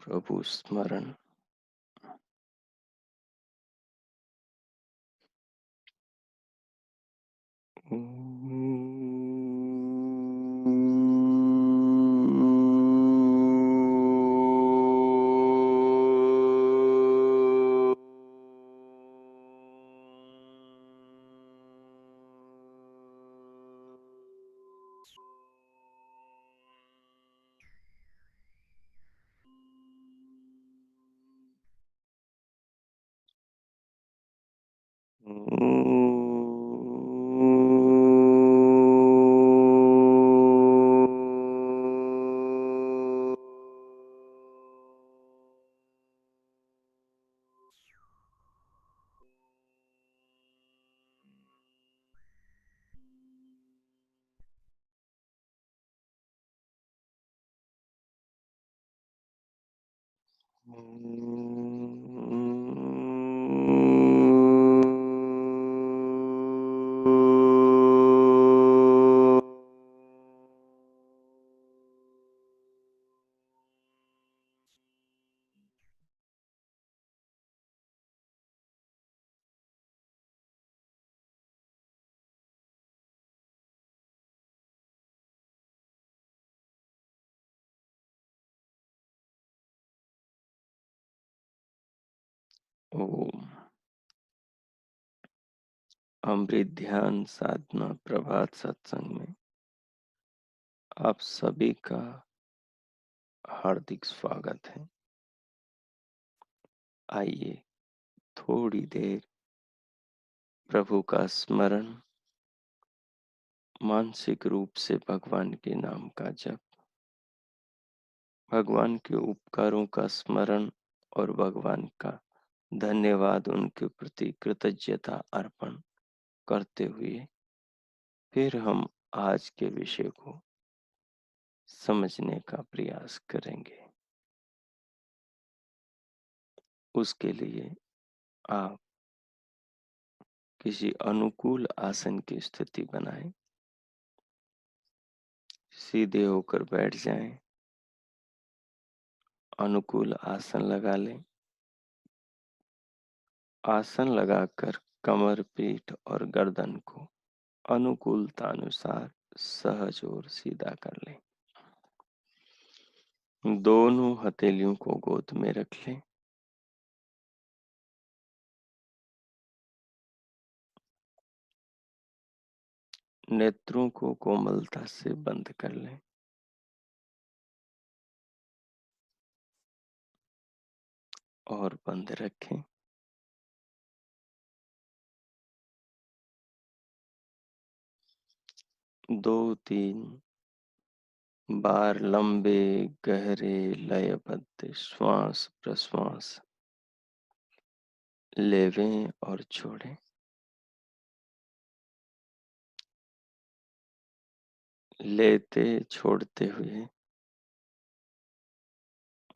प्रभु स्मरण। ओम। अमृत ध्यान साधना प्रभात सत्संग में आप सभी का हार्दिक स्वागत है। आइए थोड़ी देर प्रभु का स्मरण, मानसिक रूप से भगवान के नाम का जप, भगवान के उपकारों का स्मरण और भगवान का धन्यवाद, उनके प्रति कृतज्ञता अर्पण करते हुए फिर हम आज के विषय को समझने का प्रयास करेंगे। उसके लिए आप किसी अनुकूल आसन की स्थिति बनाएं, सीधे होकर बैठ जाएं, अनुकूल आसन लगा लें। आसन लगाकर कमर, पीठ और गर्दन को अनुकूलता अनुसार सहज और सीधा कर लें। दोनों हथेलियों को गोद में रख लें। नेत्रों को कोमलता से बंद कर लें और बंद रखें। दो तीन बार लंबे गहरे लयबद्ध श्वास प्रश्वास लेवें और छोड़ें। लेते छोड़ते हुए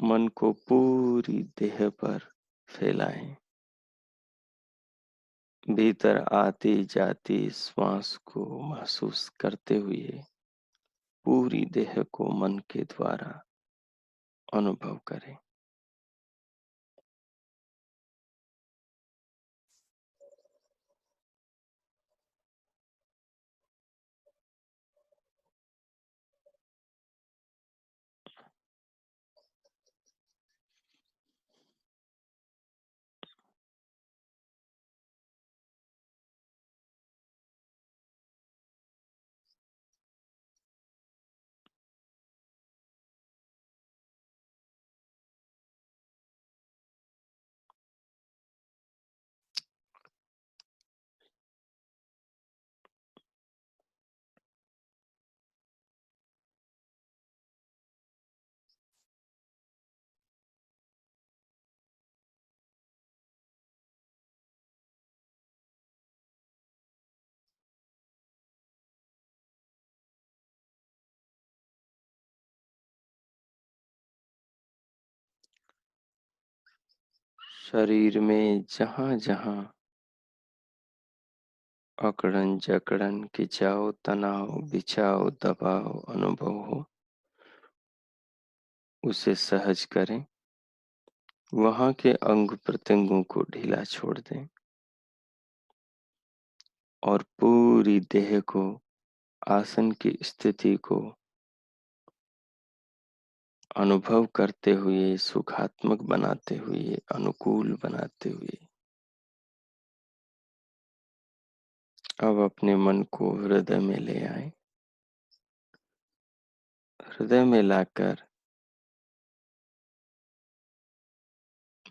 मन को पूरी देह पर फैलाएं। भीतर आती जाती श्वास को महसूस करते हुए पूरी देह को मन के द्वारा अनुभव करें। शरीर में जहां जहां अकड़न जकड़न खिंचाव तनाव बिछाव दबाव अनुभव हो उसे सहज करें। वहाँ के अंग प्रत्यंगों को ढीला छोड़ दें और पूरी देह को, आसन की स्थिति को अनुभव करते हुए, सुखात्मक बनाते हुए, अनुकूल बनाते हुए अब अपने मन को हृदय में ले आए। हृदय में लाकर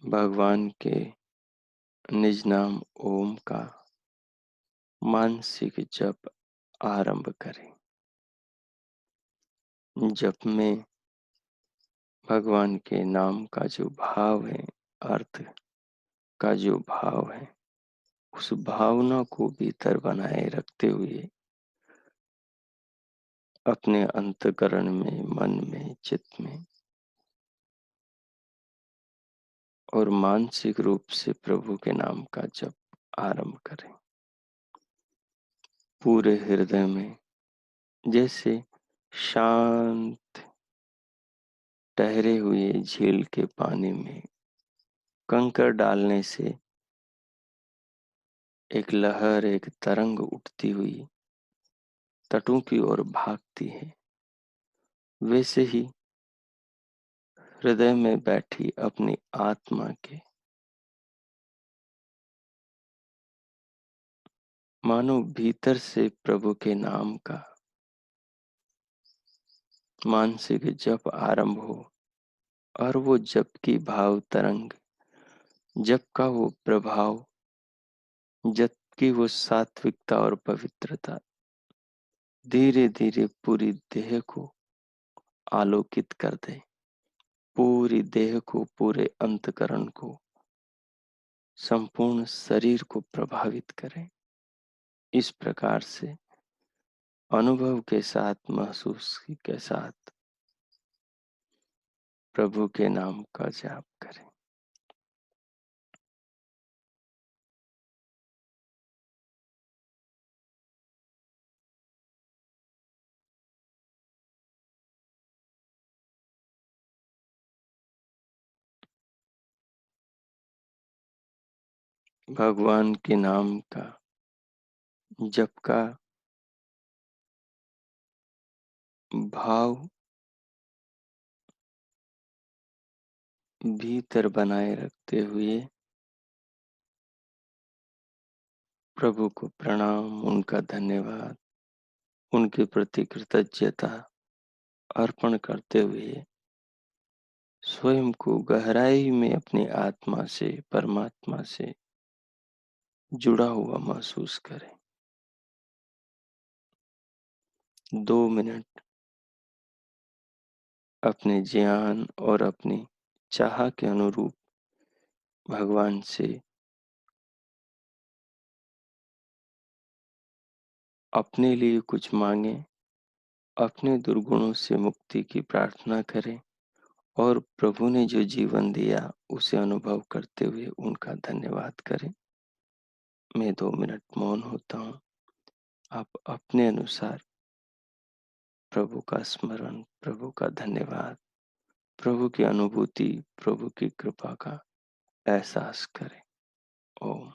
भगवान के निज नाम ओम का मानसिक जप आरंभ करें। जप में भगवान के नाम का जो भाव है, अर्थ का जो भाव है, उस भावना को भीतर बनाए रखते हुए अपने अंतःकरण में, मन में, चित्त में और मानसिक रूप से प्रभु के नाम का जप आरंभ करें। पूरे हृदय में जैसे शांत ठहरे हुए झील के पानी में कंकर डालने से एक लहर, एक तरंग उठती हुई तटों की ओर भागती है, वैसे ही हृदय में बैठी अपनी आत्मा के मानो भीतर से प्रभु के नाम का मानसिक जप आरंभ हो और वो जप की भाव तरंग, जप का वो प्रभाव, जप की वो सात्विकता और पवित्रता धीरे धीरे पूरी देह को आलोकित कर दे, पूरी देह को, पूरे अंतकरण को, संपूर्ण शरीर को प्रभावित करें। इस प्रकार से अनुभव के साथ, महसूस के साथ प्रभु के नाम का जाप करें। भगवान के नाम का जप का भाव भीतर बनाए रखते हुए प्रभु को प्रणाम, उनका धन्यवाद, उनके प्रति कृतज्ञता अर्पण करते हुए स्वयं को गहराई में अपनी आत्मा से, परमात्मा से जुड़ा हुआ महसूस करें। 2 मिनट अपने ज्ञान और अपनी चाह के अनुरूप भगवान से अपने लिए कुछ मांगे, अपने दुर्गुणों से मुक्ति की प्रार्थना करें और प्रभु ने जो जीवन दिया उसे अनुभव करते हुए उनका धन्यवाद करें। मैं 2 मिनट मौन होता हूँ। आप अपने अनुसार प्रभु का स्मरण, प्रभु का धन्यवाद, प्रभु की अनुभूति, प्रभु की कृपा का एहसास करें। ओम।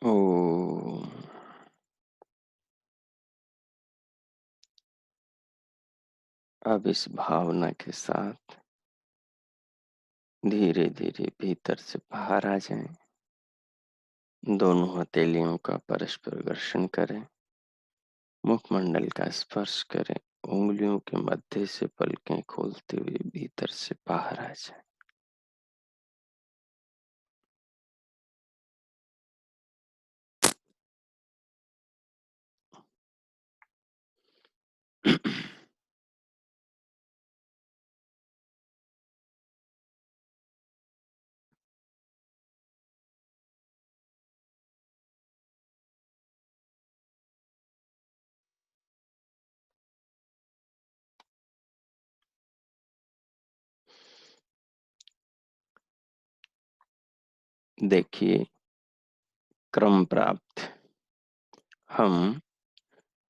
ओम। अब इस भावना के साथ धीरे धीरे भीतर से बाहर आ जाएं। दोनों हथेलियों का परस्पर घर्षण करें। मुखमंडल का स्पर्श करें। उंगलियों के मध्य से पलकें खोलते हुए भीतर से बाहर आ जाएं। देखिए, क्रम प्राप्त हम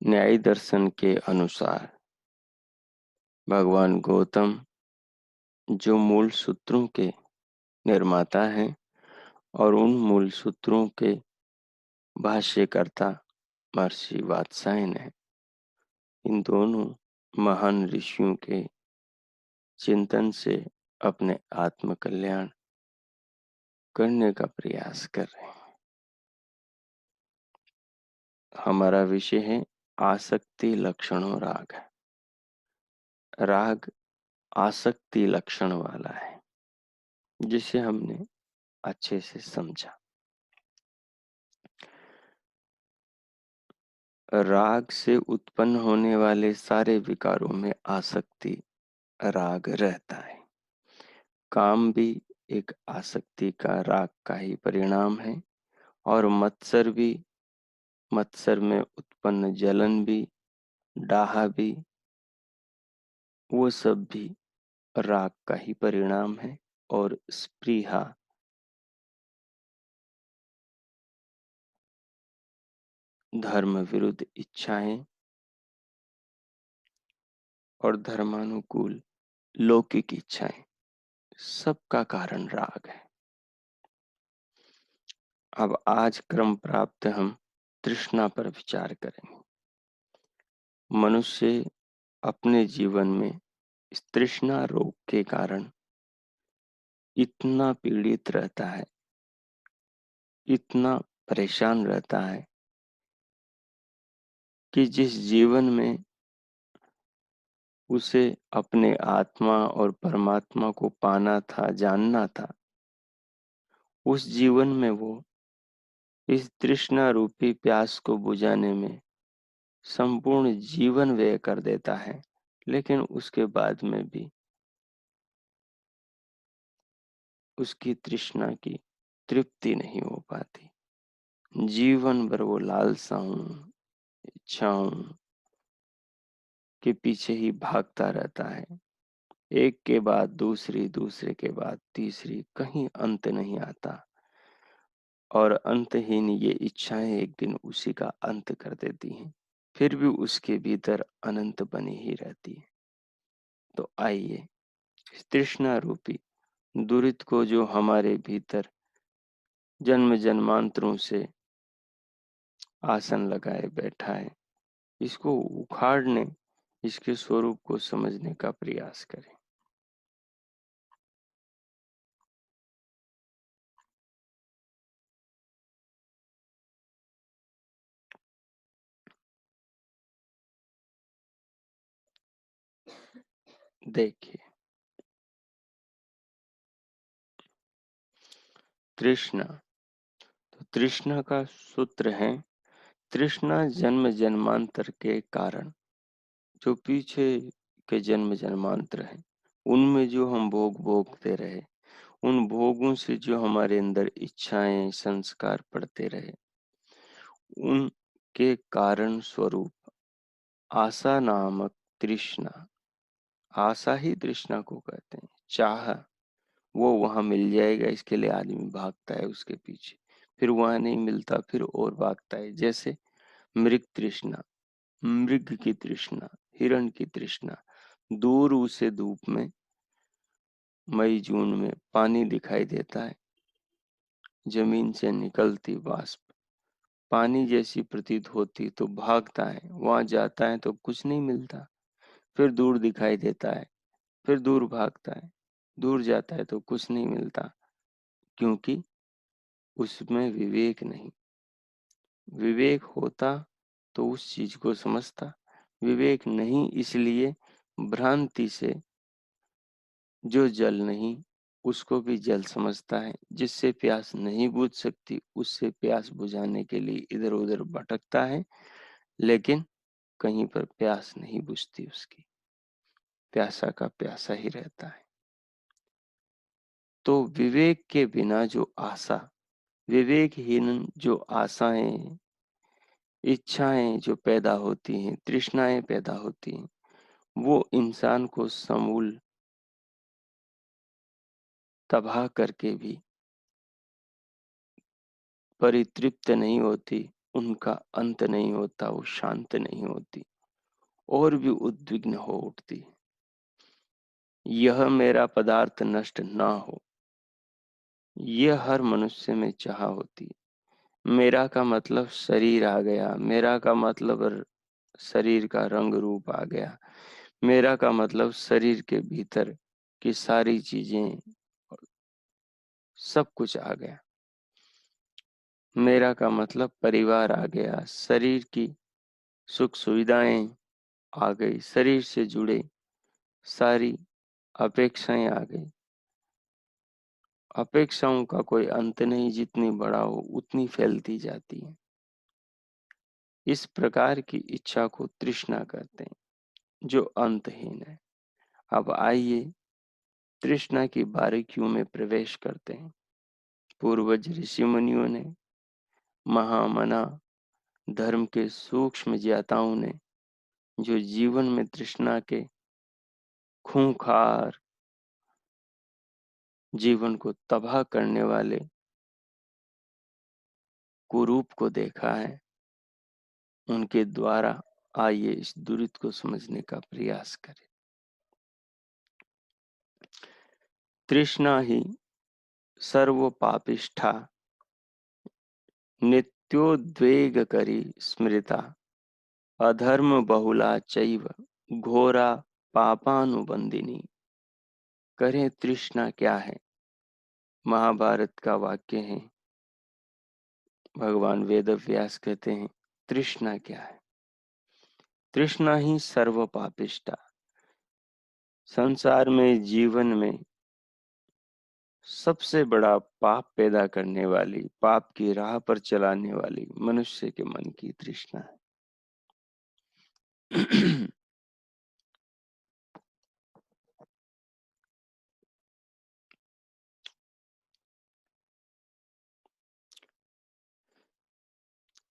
न्याय दर्शन के अनुसार भगवान गौतम जो मूल सूत्रों के निर्माता हैं और उन मूल सूत्रों के भाष्यकर्ता महर्षि वात्सायन हैं, इन दोनों महान ऋषियों के चिंतन से अपने आत्म कल्याण करने का प्रयास कर रहे हैं। हमारा विषय है आसक्ति लक्षणों राग। राग आसक्ति लक्षण वाला है, जिसे हमने अच्छे से समझा। राग से उत्पन्न होने वाले सारे विकारों में आसक्ति राग रहता है। काम भी एक आसक्ति का राग का ही परिणाम है, और मत्सर भी, मत्सर में उत्पन्न जलन भी, डाहा भी, वो सब भी राग का ही परिणाम है। और स्पृहा, धर्म विरुद्ध इच्छाएं और धर्मानुकूल लौकिक इच्छाएं, सबका कारण राग है। अब आज क्रम प्राप्त हम तृष्णा पर विचार करेंगे। मनुष्य अपने जीवन में इस तृष्णा रोग के कारण इतना पीड़ित रहता है, इतना परेशान रहता है कि जिस जीवन में उसे अपने आत्मा और परमात्मा को पाना था, जानना था, उस जीवन में वो इस तृष्णा रूपी प्यास को बुझाने में संपूर्ण जीवन व्यय कर देता है, लेकिन उसके बाद में भी उसकी तृष्णा की तृप्ति नहीं हो पाती। जीवन भर वो लालसाओं, इच्छाओं के पीछे ही भागता रहता है। एक के बाद दूसरी, दूसरे के बाद तीसरी, कहीं अंत नहीं आता। और अंतहीन ये इच्छाएं एक दिन उसी का अंत कर देती हैं, फिर भी उसके भीतर अनंत बनी ही रहती है। तो आइए इस तृष्णा रूपी दुरित को, जो हमारे भीतर जन्म जन्मांतरों से आसन लगाए बैठा है, इसको उखाड़ने, इसके स्वरूप को समझने का प्रयास करें। देखिए, तृष्णा, तो तृष्णा का सूत्र है, तृष्णा जन्म जन्मांतर के कारण, जो पीछे के जन्म जन्मांतर है, उनमें जो हम भोग भोगते रहे, उन भोगों से जो हमारे अंदर इच्छाएं संस्कार पड़ते रहे, उनके कारण स्वरूप आशा नामक तृष्णा, आशा ही तृष्णा को कहते हैं। चाह, वो वहां मिल जाएगा इसके लिए आदमी भागता है उसके पीछे, फिर वहां नहीं मिलता फिर और भागता है। जैसे मृग तृष्णा, मृग की तृष्णा, हिरण की तृष्णा। दूर उसे धूप में मई जून में पानी दिखाई देता है, जमीन से निकलती वाष्प, पानी जैसी प्रतीत होती तो भागता है, वहां जाता है तो कुछ नहीं मिलता, फिर दूर दिखाई देता है, फिर दूर भागता है, दूर जाता है तो कुछ नहीं मिलता, क्योंकि उसमें विवेक नहीं। विवेक होता तो उस चीज को समझता, विवेक नहीं इसलिए भ्रांति से जो जल नहीं उसको भी जल समझता है, जिससे प्यास नहीं बुझ सकती उससे प्यास बुझाने के लिए इधर उधर भटकता है, लेकिन कहीं पर प्यास नहीं बुझती उसकी, प्यासा का प्यासा ही रहता है। तो विवेक के बिना जो आशा, विवेकहीन जो आशाएं, इच्छाएं जो पैदा होती हैं, तृष्णाएं पैदा होती हैं, वो इंसान को समूल तबाह करके भी परितृप्त नहीं होती, उनका अंत नहीं होता, वो शांत नहीं होती और भी उद्विग्न हो उठती। यह मेरा पदार्थ नष्ट ना हो, यह हर मनुष्य में चाह होती। मेरा का मतलब शरीर आ गया, मेरा का मतलब शरीर का रंग रूप आ गया, मेरा का मतलब शरीर के भीतर की सारी चीजें, सब कुछ आ गया। मेरा का मतलब परिवार आ गया, शरीर की सुख सुविधाएं आ गई, शरीर से जुड़े सारी अपेक्षाएं आ गई। अपेक्षाओं का कोई अंत नहीं, जितनी बड़ा हो उतनी फैलती जाती है। इस प्रकार की इच्छा को तृष्णा कहते हैं, जो अंतहीन है। अब आइए तृष्णा की बारीकियों में प्रवेश करते हैं। पूर्वज ऋषि मुनियों ने, महामना धर्म के सूक्ष्म ज्ञाताओं ने, जो जीवन में तृष्णा के खूंखार, जीवन को तबाह करने वाले कुरूप को देखा है, उनके द्वारा आइए इस दुरित को समझने का प्रयास करें। तृष्णा ही सर्व पापिष्ठा नित्योद्वेगकरी स्मृता अधर्म बहुला चैव घोरा पापानुबंदिनी। करें तृष्णा क्या है? महाभारत का वाक्य है। भगवान वेद व्यास कहते हैं तृष्णा क्या है? तृष्णा ही सर्व पापिष्ठा, संसार में, जीवन में सबसे बड़ा पाप पैदा करने वाली, पाप की राह पर चलाने वाली मनुष्य के मन की तृष्णा है।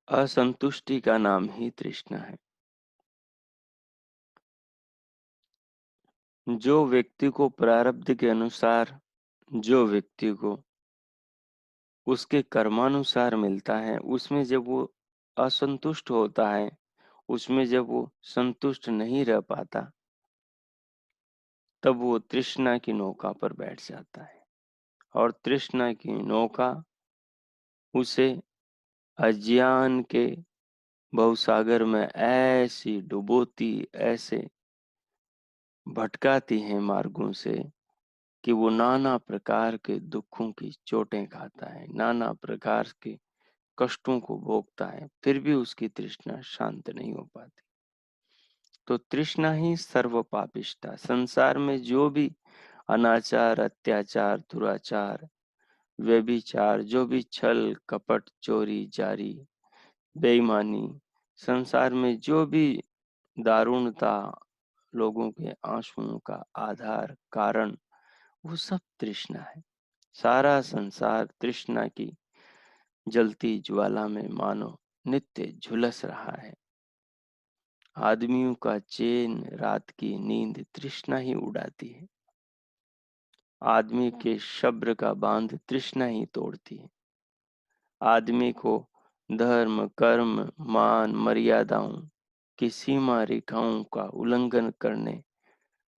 असंतुष्टि का नाम ही तृष्णा है। जो व्यक्ति को प्रारब्ध के अनुसार, जो व्यक्ति को उसके कर्मानुसार मिलता है, उसमें जब वो असंतुष्ट होता है, उसमें जब वो संतुष्ट नहीं रह पाता, तब वो तृष्णा की नौका पर बैठ जाता है। और तृष्णा की नौका उसे अज्ञान के भवसागर में ऐसी डुबोती, ऐसे भटकाती है मार्गों से, कि वो नाना प्रकार के दुखों की चोटें खाता है, नाना प्रकार के कष्टों को भोगता है, फिर भी उसकी तृष्णा शांत नहीं हो पाती। तो तृष्णा ही सर्व पापिष्ठा। संसार में जो भी अनाचार, अत्याचार, दुराचार, व्यभिचार, जो भी छल कपट, चोरी जारी, बेईमानी, संसार में जो भी दारुणता, लोगों के आंसुओं का आधार कारण, वो सब तृष्णा है। सारा संसार तृष्णा की जलती ज्वाला में मानो नित्य झुलस रहा है। आदमियों का चैन, रात की नींद तृष्णा ही उड़ाती है। आदमी के सब्र का बांध तृष्णा ही तोड़ती है। आदमी को धर्म, कर्म, मान, मर्यादाओं की सीमा रेखाओं का उल्लंघन करने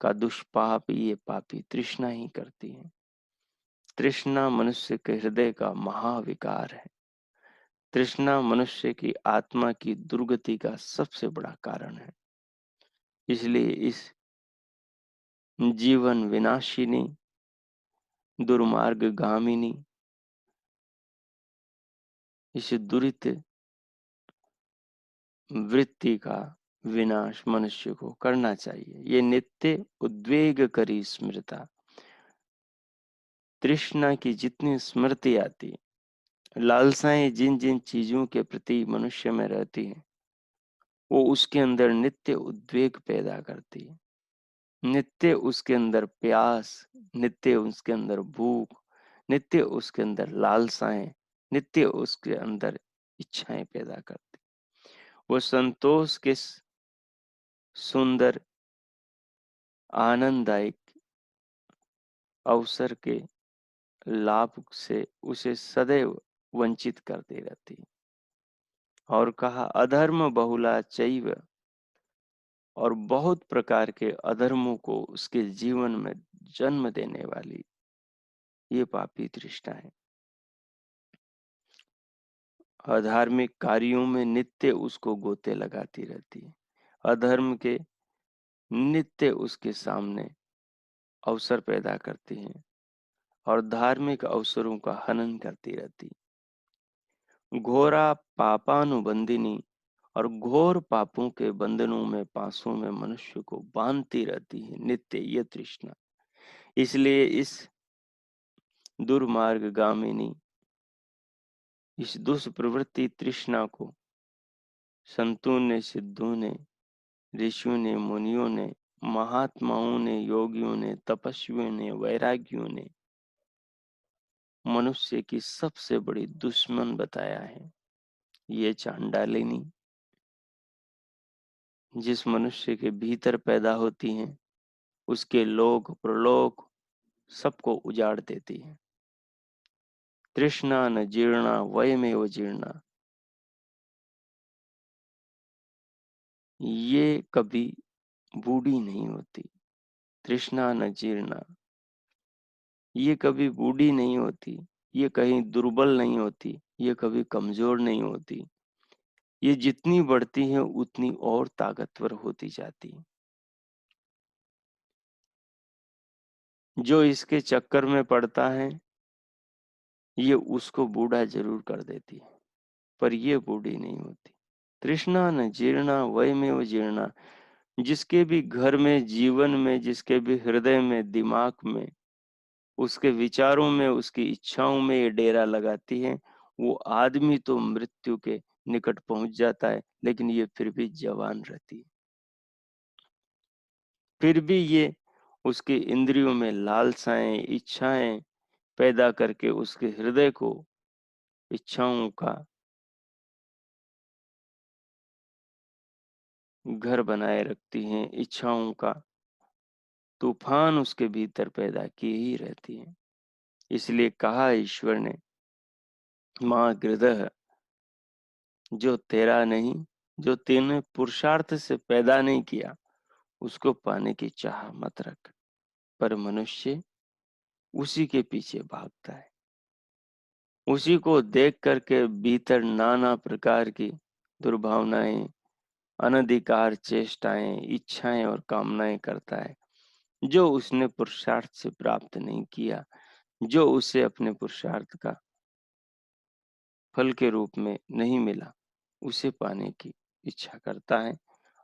का दुष्पाप ये पापी तृष्णा ही करती है। तृष्णा मनुष्य के हृदय का महाविकार है। तृष्णा मनुष्य की आत्मा की दुर्गति का सबसे बड़ा कारण है। इसलिए इस जीवन विनाशिनी, दुर्मार्गगामिनी, इस दुरित वृत्ति का विनाश मनुष्य को करना चाहिए। ये नित्य उद्वेग करी स्मृता, तृष्णा की जितनी स्मृति आती, लालसाएं जिन जिन चीजों के प्रति मनुष्य में रहती हैं, वो उसके अंदर नित्य उद्वेग पैदा करती है। नित्य उसके अंदर प्यास, नित्य उसके अंदर भूख, नित्य उसके अंदर लालसाएं, नित्य उसके अंदर इच्छाएं पैदा करती। वो संतोष के सुंदर आनंददायक अवसर के लाभ से उसे सदैव वंचित करती रहती। और कहा अधर्म बहुला चैव, और बहुत प्रकार के अधर्मों को उसके जीवन में जन्म देने वाली ये पापी तृष्णा है। अधार्मिक कार्यों में नित्य उसको गोते लगाती रहती है। अधर्म के नित्य उसके सामने अवसर पैदा करती हैं और धार्मिक अवसरों का हनन करती रहती। घोरा पापानुबंधिनी, और घोर पापों के बंधनों में, पासों में मनुष्य को बांधती रहती है नित्य ये तृष्णा। इसलिए इस दुर्मार्गगामिनी, इस दुष्प्रवृत्ति तृष्णा को संतों ने, सिद्धों ने, ऋषियों ने, मुनियों ने, महात्माओं ने, योगियों ने, तपस्वियों ने, वैरागियों ने मनुष्य की सबसे बड़ी दुश्मन बताया है। ये चांडालिनी जिस मनुष्य के भीतर पैदा होती हैं, उसके लोक प्रलोक सबको उजाड़ देती है। तृष्णा न जीर्णा वयमेव जीर्णा, ये कभी बूढ़ी नहीं होती। तृष्णा न जीर्णा, ये कभी बूढ़ी नहीं होती, ये कहीं दुर्बल नहीं होती, ये कभी कमजोर नहीं होती। ये जितनी बढ़ती है उतनी और ताकतवर होती जाती है। जो इसके चक्कर में पड़ता है, ये उसको बूढ़ा जरूर कर देती है, पर ये बूढ़ी नहीं होती। तृष्णा न जीर्णा वयमेव जीर्णा, जिसके भी घर में, जीवन में, जिसके भी हृदय में, दिमाग में, उसके विचारों में, उसकी इच्छाओं में ये डेरा लगाती है, वो आदमी तो मृत्यु के निकट पहुंच जाता है, लेकिन ये फिर भी जवान रहती है। फिर भी ये उसके इंद्रियों में लालसाएं, इच्छाएं पैदा करके उसके हृदय को इच्छाओं का घर बनाए रखती हैं, इच्छाओं का तूफान उसके भीतर पैदा किए ही रहती है। इसलिए कहा ईश्वर ने, माँ गृदह, जो तेरा नहीं, जो तेने पुरुषार्थ से पैदा नहीं किया, उसको पाने की चाह मत रख। पर मनुष्य उसी के पीछे भागता है, उसी को देख करके भीतर नाना प्रकार की दुर्भावनाएं, अनधिकार चेष्टाएं, इच्छाएं और कामनाएं करता है, जो उसने पुरुषार्थ से प्राप्त नहीं किया, जो उसे अपने पुरुषार्थ का फल के रूप में नहीं मिला, उसे पाने की इच्छा करता है,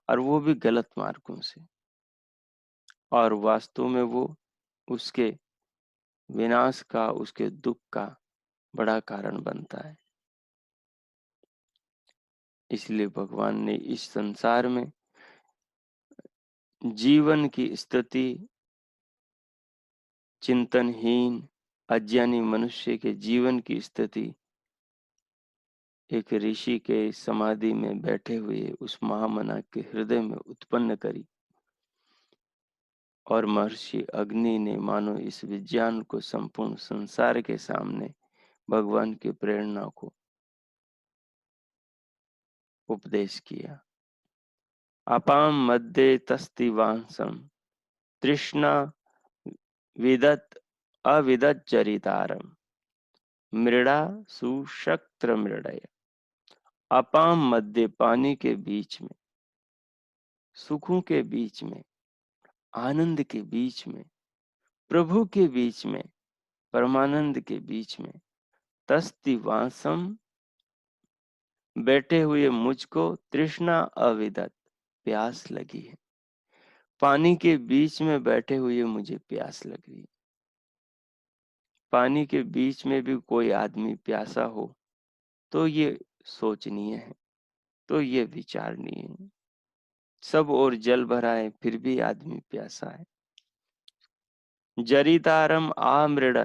और वो भी गलत मार्गों से। और वास्तव में वो उसके विनाश का, उसके दुख का बड़ा कारण बनता है। इसलिए भगवान ने इस संसार में जीवन की स्थिति, चिंतनहीन अज्ञानी मनुष्य के जीवन की स्थिति एक ऋषि के समाधि में बैठे हुए उस महामना के हृदय में उत्पन्न करी, और महर्षि अग्नि ने मानो इस विज्ञान को संपूर्ण संसार के सामने भगवान की प्रेरणा को उपदेश किया। अपाम मध्य तस्तिवांसम, तृष्णा विदत अविदत चरितारम, मृड़ा सुशक्त मृडय। अपाम मध्य पानी के बीच में, सुखों के बीच में, आनंद के बीच में, प्रभु के बीच में, परमानंद के बीच में, तस्ति वासम बैठे हुए मुझको तृष्णा अविदत प्यास लगी है। पानी के बीच में बैठे हुए मुझे प्यास लग रही है। पानी के बीच में भी कोई आदमी प्यासा हो तो ये सोचनीय है, तो ये विचारणीय है। सब और जल भरा है फिर भी आदमी प्यासा है। जरितारम आ मृड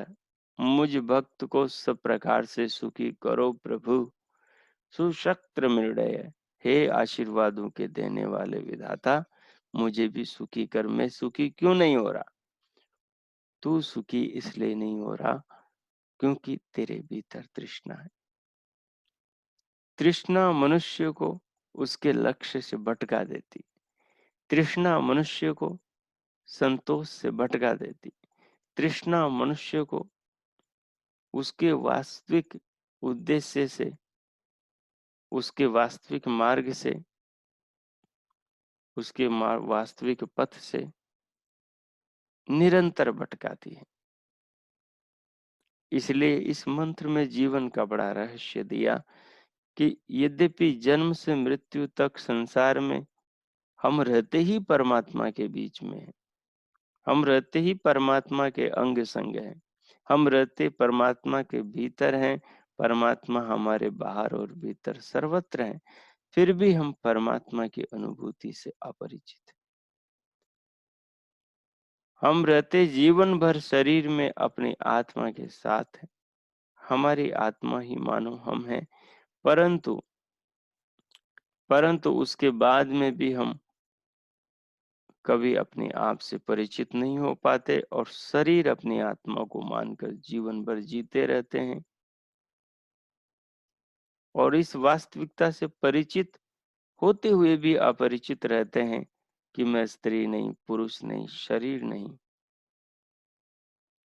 मुझ भक्त को सब प्रकार से सुखी करो प्रभु। सुशक्त मृडय हे आशीर्वादों के देने वाले विधाता, मुझे भी सुखी कर। मैं सुखी क्यों नहीं हो रहा? तू सुखी इसलिए नहीं हो रहा क्योंकि तेरे भीतर तृष्णा है। तृष्णा मनुष्य को उसके लक्ष्य से भटका देती। तृष्णा मनुष्य को संतोष से भटका देती। तृष्णा मनुष्य को उसके वास्तविक उद्देश्य से, उसके वास्तविक मार्ग से, उसके वास्तविक पथ से निरंतर भटकाती है। इसलिए इस मंत्र में जीवन का बड़ा रहस्य दिया कि यद्यपि जन्म से मृत्यु तक संसार में हम रहते ही परमात्मा के बीच में हैं, हम रहते ही परमात्मा के अंग संग हैं, हम रहते परमात्मा के भीतर हैं, परमात्मा हमारे बाहर और भीतर सर्वत्र हैं, फिर भी हम परमात्मा की अनुभूति से अपरिचित हैं। हम रहते जीवन भर शरीर में अपनी आत्मा के साथ हैं, हमारी आत्मा ही मानो हम हैं, परंतु परंतु उसके बाद में भी हम कभी अपने आप से परिचित नहीं हो पाते और शरीर अपनी आत्मा को मानकर जीवन भर जीते रहते हैं। और इस वास्तविकता से परिचित होते हुए भी अपरिचित रहते हैं कि मैं स्त्री नहीं, पुरुष नहीं, शरीर नहीं।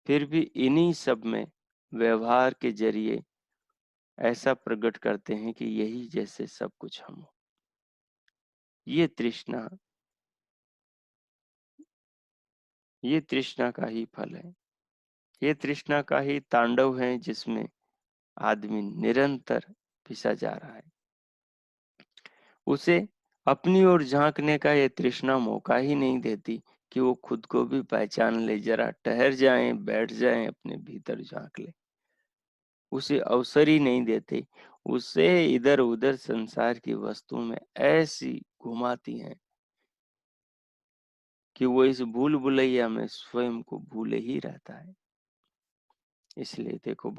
फिर भी इन्हीं सब में व्यवहार के जरिए ऐसा प्रकट करते हैं कि यही जैसे सब कुछ हम हो। ये तृष्णा, ये तृष्णा का ही फल है। ये तृष्णा का ही तांडव है जिसमें आदमी निरंतर पिसा जा रहा है। उसे अपनी ओर झांकने का ये तृष्णा मौका ही नहीं देती कि वो खुद को भी पहचान ले, जरा ठहर जाए, बैठ जाए, अपने भीतर झांक ले। उसे अवसर ही नहीं देते। उसे इधर उधर संसार की वस्तुओं में ऐसी घुमाती हैं कि वो इस भूल भुलैया में स्वयं को भूले ही रहता है। इसलिए देखो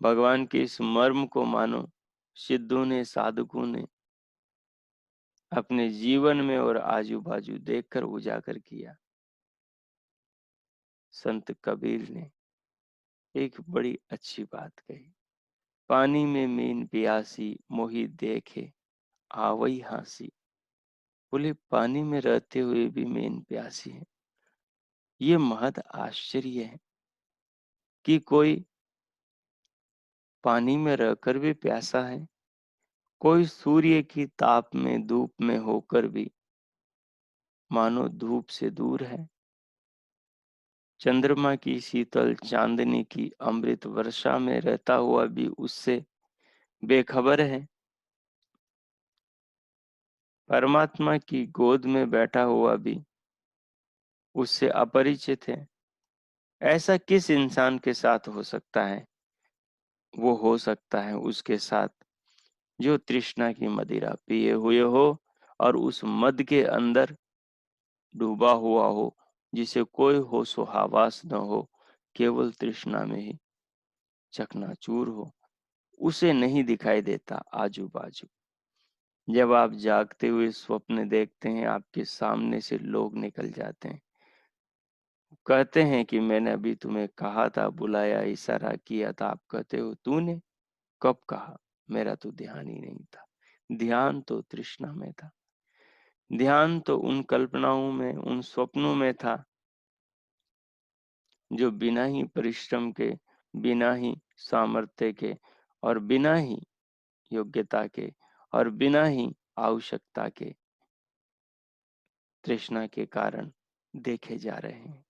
भगवान के इस मर्म को मानो सिद्धों ने, साधकों ने अपने जीवन में और आजू बाजू देखकर उजागर किया। संत कबीर ने एक बड़ी अच्छी बात कही, पानी में मीन पियासी मोहि देखे आवई हासी। बोले पानी में रहते हुए भी मीन प्यासी है। ये महद आश्चर्य है कि कोई पानी में रहकर भी प्यासा है, कोई सूर्य की ताप में धूप में होकर भी मानो धूप से दूर है, चंद्रमा की शीतल चांदनी की अमृत वर्षा में रहता हुआ भी उससे बेखबर है, परमात्मा की गोद में बैठा हुआ भी उससे अपरिचित है। ऐसा किस इंसान के साथ हो सकता है? वो हो सकता है उसके साथ जो तृष्णा की मदिरा पिए हुए हो और उस मद के अंदर डूबा हुआ हो, जिसे कोई होशो हवास न हो, केवल तृष्णा में ही चकनाचूर हो। उसे नहीं दिखाई देता आजू बाजू। जब आप जागते हुए स्वप्न देखते हैं, आपके सामने से लोग निकल जाते हैं, कहते हैं कि मैंने अभी तुम्हें कहा था, बुलाया, इशारा किया था, आप कहते हो तूने कब कहा? मेरा तो ध्यान ही नहीं था। ध्यान तो तृष्णा में था। ध्यान तो उन कल्पनाओं में, उन स्वप्नों में था जो बिना ही परिश्रम के, बिना ही सामर्थ्य के और बिना ही योग्यता के और बिना ही आवश्यकता के तृष्णा के कारण देखे जा रहे हैं।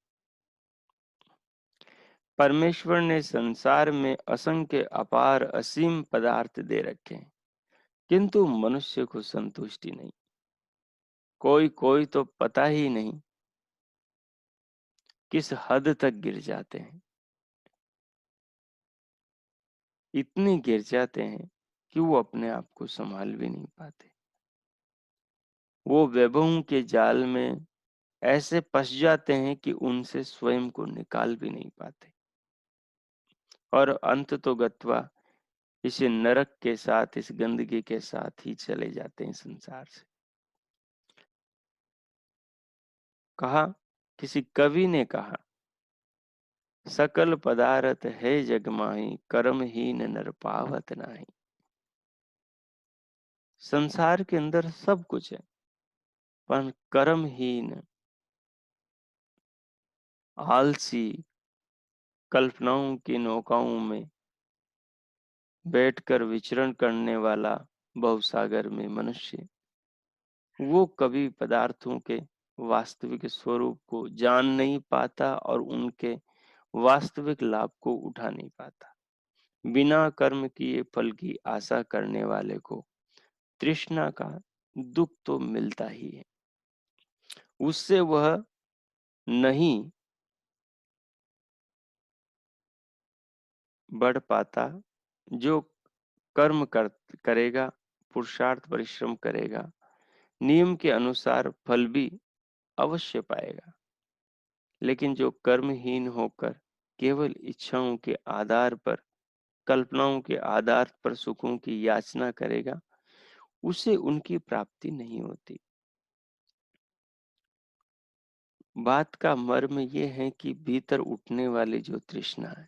परमेश्वर ने संसार में असंख्य अपार असीम पदार्थ दे रखे हैं, किंतु मनुष्य को संतुष्टि नहीं। कोई कोई तो पता ही नहीं किस हद तक गिर जाते हैं। इतने गिर जाते हैं कि वो अपने आप को संभाल भी नहीं पाते। वो वैभवों के जाल में ऐसे फंस जाते हैं कि उनसे स्वयं को निकाल भी नहीं पाते और अंत तो गत्वा इस नरक के साथ, इस गंदगी के साथ ही चले जाते हैं संसार से। कहा, किसी कवि ने कहा, सकल पदारथ है जग माही, कर्महीन नर पावत नाही। संसार के अंदर सब कुछ है, पर कर्महीन, आलसी, कल्पनाओं की नौकाओं में बैठकर विचरण करने वाला भवसागर में मनुष्य, वो कभी पदार्थों के वास्तविक स्वरूप को जान नहीं पाता और उनके वास्तविक लाभ को उठा नहीं पाता। बिना कर्म किए फल की आशा करने वाले को तृष्णा का दुख तो मिलता ही है। उससे वह नहीं बढ़ पाता। जो कर्म करेगा, पुरुषार्थ परिश्रम करेगा, नियम के अनुसार फल भी अवश्य पाएगा। लेकिन जो कर्महीन होकर केवल इच्छाओं के आधार पर, कल्पनाओं के आधार पर सुखों की याचना करेगा, उसे उनकी प्राप्ति नहीं होती। बात का मर्म ये है कि भीतर उठने वाली जो तृष्णा है,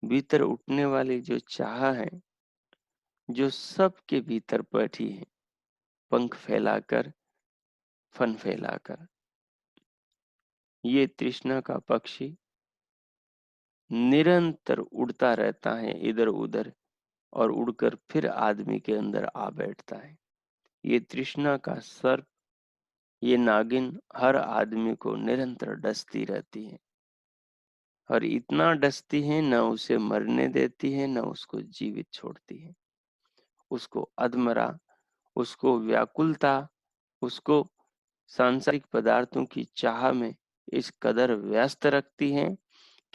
भीतर उठने वाली जो चाह है, जो सबके भीतर बैठी है, पंख फैलाकर, फन फैलाकर, ये तृष्णा का पक्षी निरंतर उड़ता रहता है इधर उधर और उड़कर फिर आदमी के अंदर आ बैठता है। ये तृष्णा का सर्प, ये नागिन हर आदमी को निरंतर डसती रहती है और इतना डसती है, न उसे मरने देती है, न उसको जीवित छोड़ती है। उसको अधमरा, उसको व्याकुलता, उसको सांसारिक पदार्थों की चाह में इस कदर व्यस्त रखती है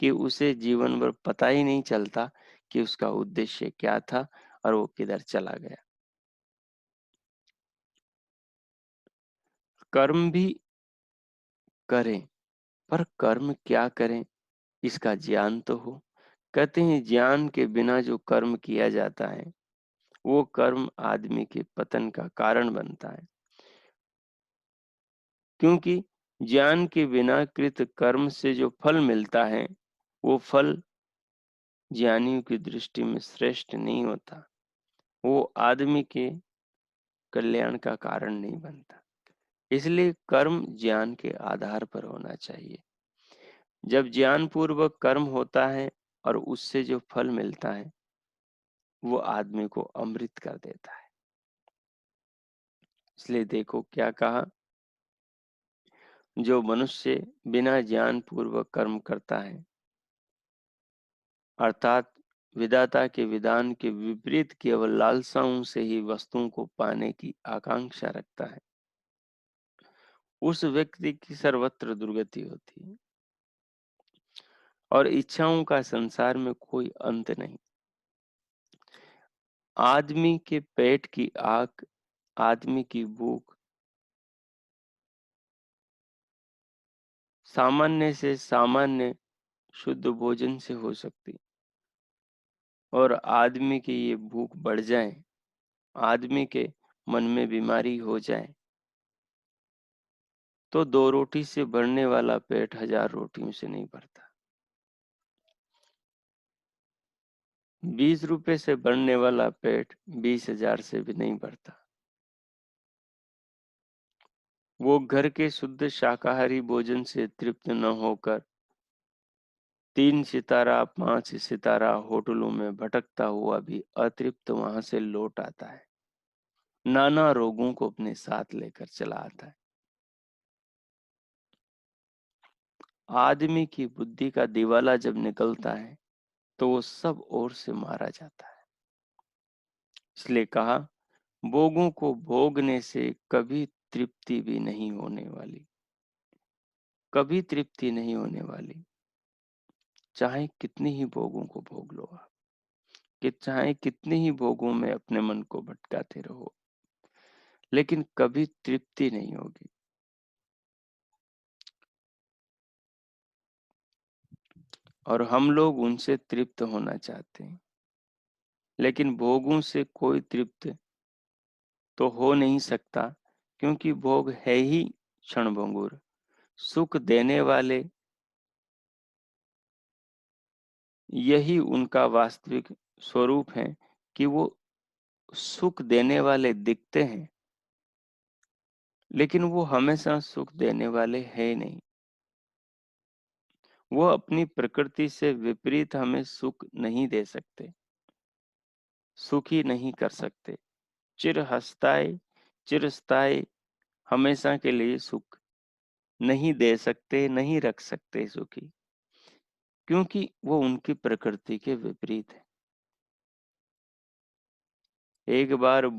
कि उसे जीवन भर पता ही नहीं चलता कि उसका उद्देश्य क्या था और वो किधर चला गया। कर्म भी करें, पर कर्म क्या करें इसका ज्ञान तो हो। कहते हैं ज्ञान के बिना जो कर्म किया जाता है, वो कर्म आदमी के पतन का कारण बनता है। क्योंकि ज्ञान के बिना कृत कर्म से जो फल मिलता है, वो फल ज्ञानियों की दृष्टि में श्रेष्ठ नहीं होता। वो आदमी के कल्याण का कारण नहीं बनता। इसलिए कर्म ज्ञान के आधार पर होना चाहिए। जब ज्ञान पूर्वक कर्म होता है और उससे जो फल मिलता है, वो आदमी को अमृत कर देता है। इसलिए देखो क्या कहा, जो मनुष्य बिना ज्ञान पूर्वक कर्म करता है, अर्थात विधाता के विधान के विपरीत केवल लालसाओं से ही वस्तुओं को पाने की आकांक्षा रखता है, उस व्यक्ति की सर्वत्र दुर्गति होती है और इच्छाओं का संसार में कोई अंत नहीं। आदमी के पेट की आग, आदमी की भूख सामान्य से सामान्य शुद्ध भोजन से हो सकती, और आदमी की ये भूख बढ़ जाए, आदमी के मन में बीमारी हो जाए, तो 2 रोटी से भरने वाला पेट 1000 रोटियों से नहीं भरता। 20 रुपए से भरने वाला पेट 20,000 से भी नहीं भरता। वो घर के शुद्ध शाकाहारी भोजन से तृप्त न होकर 3 सितारा, 5 सितारा होटलों में भटकता हुआ भी अतृप्त वहां से लौट आता है। नाना रोगों को अपने साथ लेकर चला आता है। आदमी की बुद्धि का दिवाला जब निकलता है तो वो सब ओर से मारा जाता है। इसलिए कहा, भोगों को भोगने से कभी तृप्ति भी नहीं होने वाली, कभी तृप्ति नहीं होने वाली। चाहे कितनी ही भोगों को भोग लो आप, कि चाहे कितनी ही भोगों में अपने मन को भटकाते रहो, लेकिन कभी तृप्ति नहीं होगी। और हम लोग उनसे तृप्त होना चाहते हैं, लेकिन भोगों से कोई तृप्त तो हो नहीं सकता, क्योंकि भोग है ही क्षणभंगुर। सुख देने वाले, यही उनका वास्तविक स्वरूप है, कि वो सुख देने वाले दिखते हैं, लेकिन वो हमेशा सुख देने वाले है नहीं। वो अपनी प्रकृति से विपरीत हमें सुख नहीं दे सकते, सुखी नहीं कर सकते। चिरहस्ताई, चिरस्थाई, हमेशा के लिए सुख नहीं दे सकते, नहीं रख सकते सुखी, क्योंकि वो उनकी प्रकृति के विपरीत है। एक बार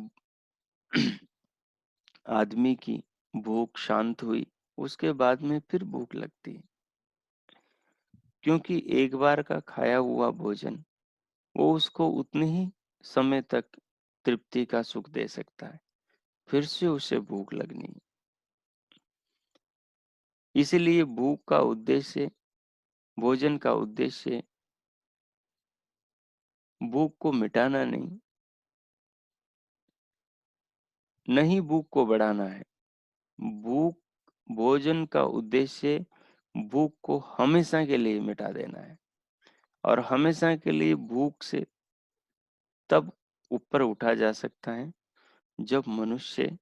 आदमी की भूख शांत हुई, उसके बाद में फिर भूख लगती है, क्योंकि एक बार का खाया हुआ भोजन वो उसको उतने ही समय तक तृप्ति का सुख दे सकता है, फिर से उसे भूख लगनी है। इसीलिए भूख का उद्देश्य, भोजन का उद्देश्य भूख को मिटाना नहीं, नहीं भूख को बढ़ाना है। भूख, भोजन का उद्देश्य भूख को हमेशा के लिए मिटा देना है। और हमेशा के लिए भूख से तब ऊपर उठा जा सकता है जब मनुष्य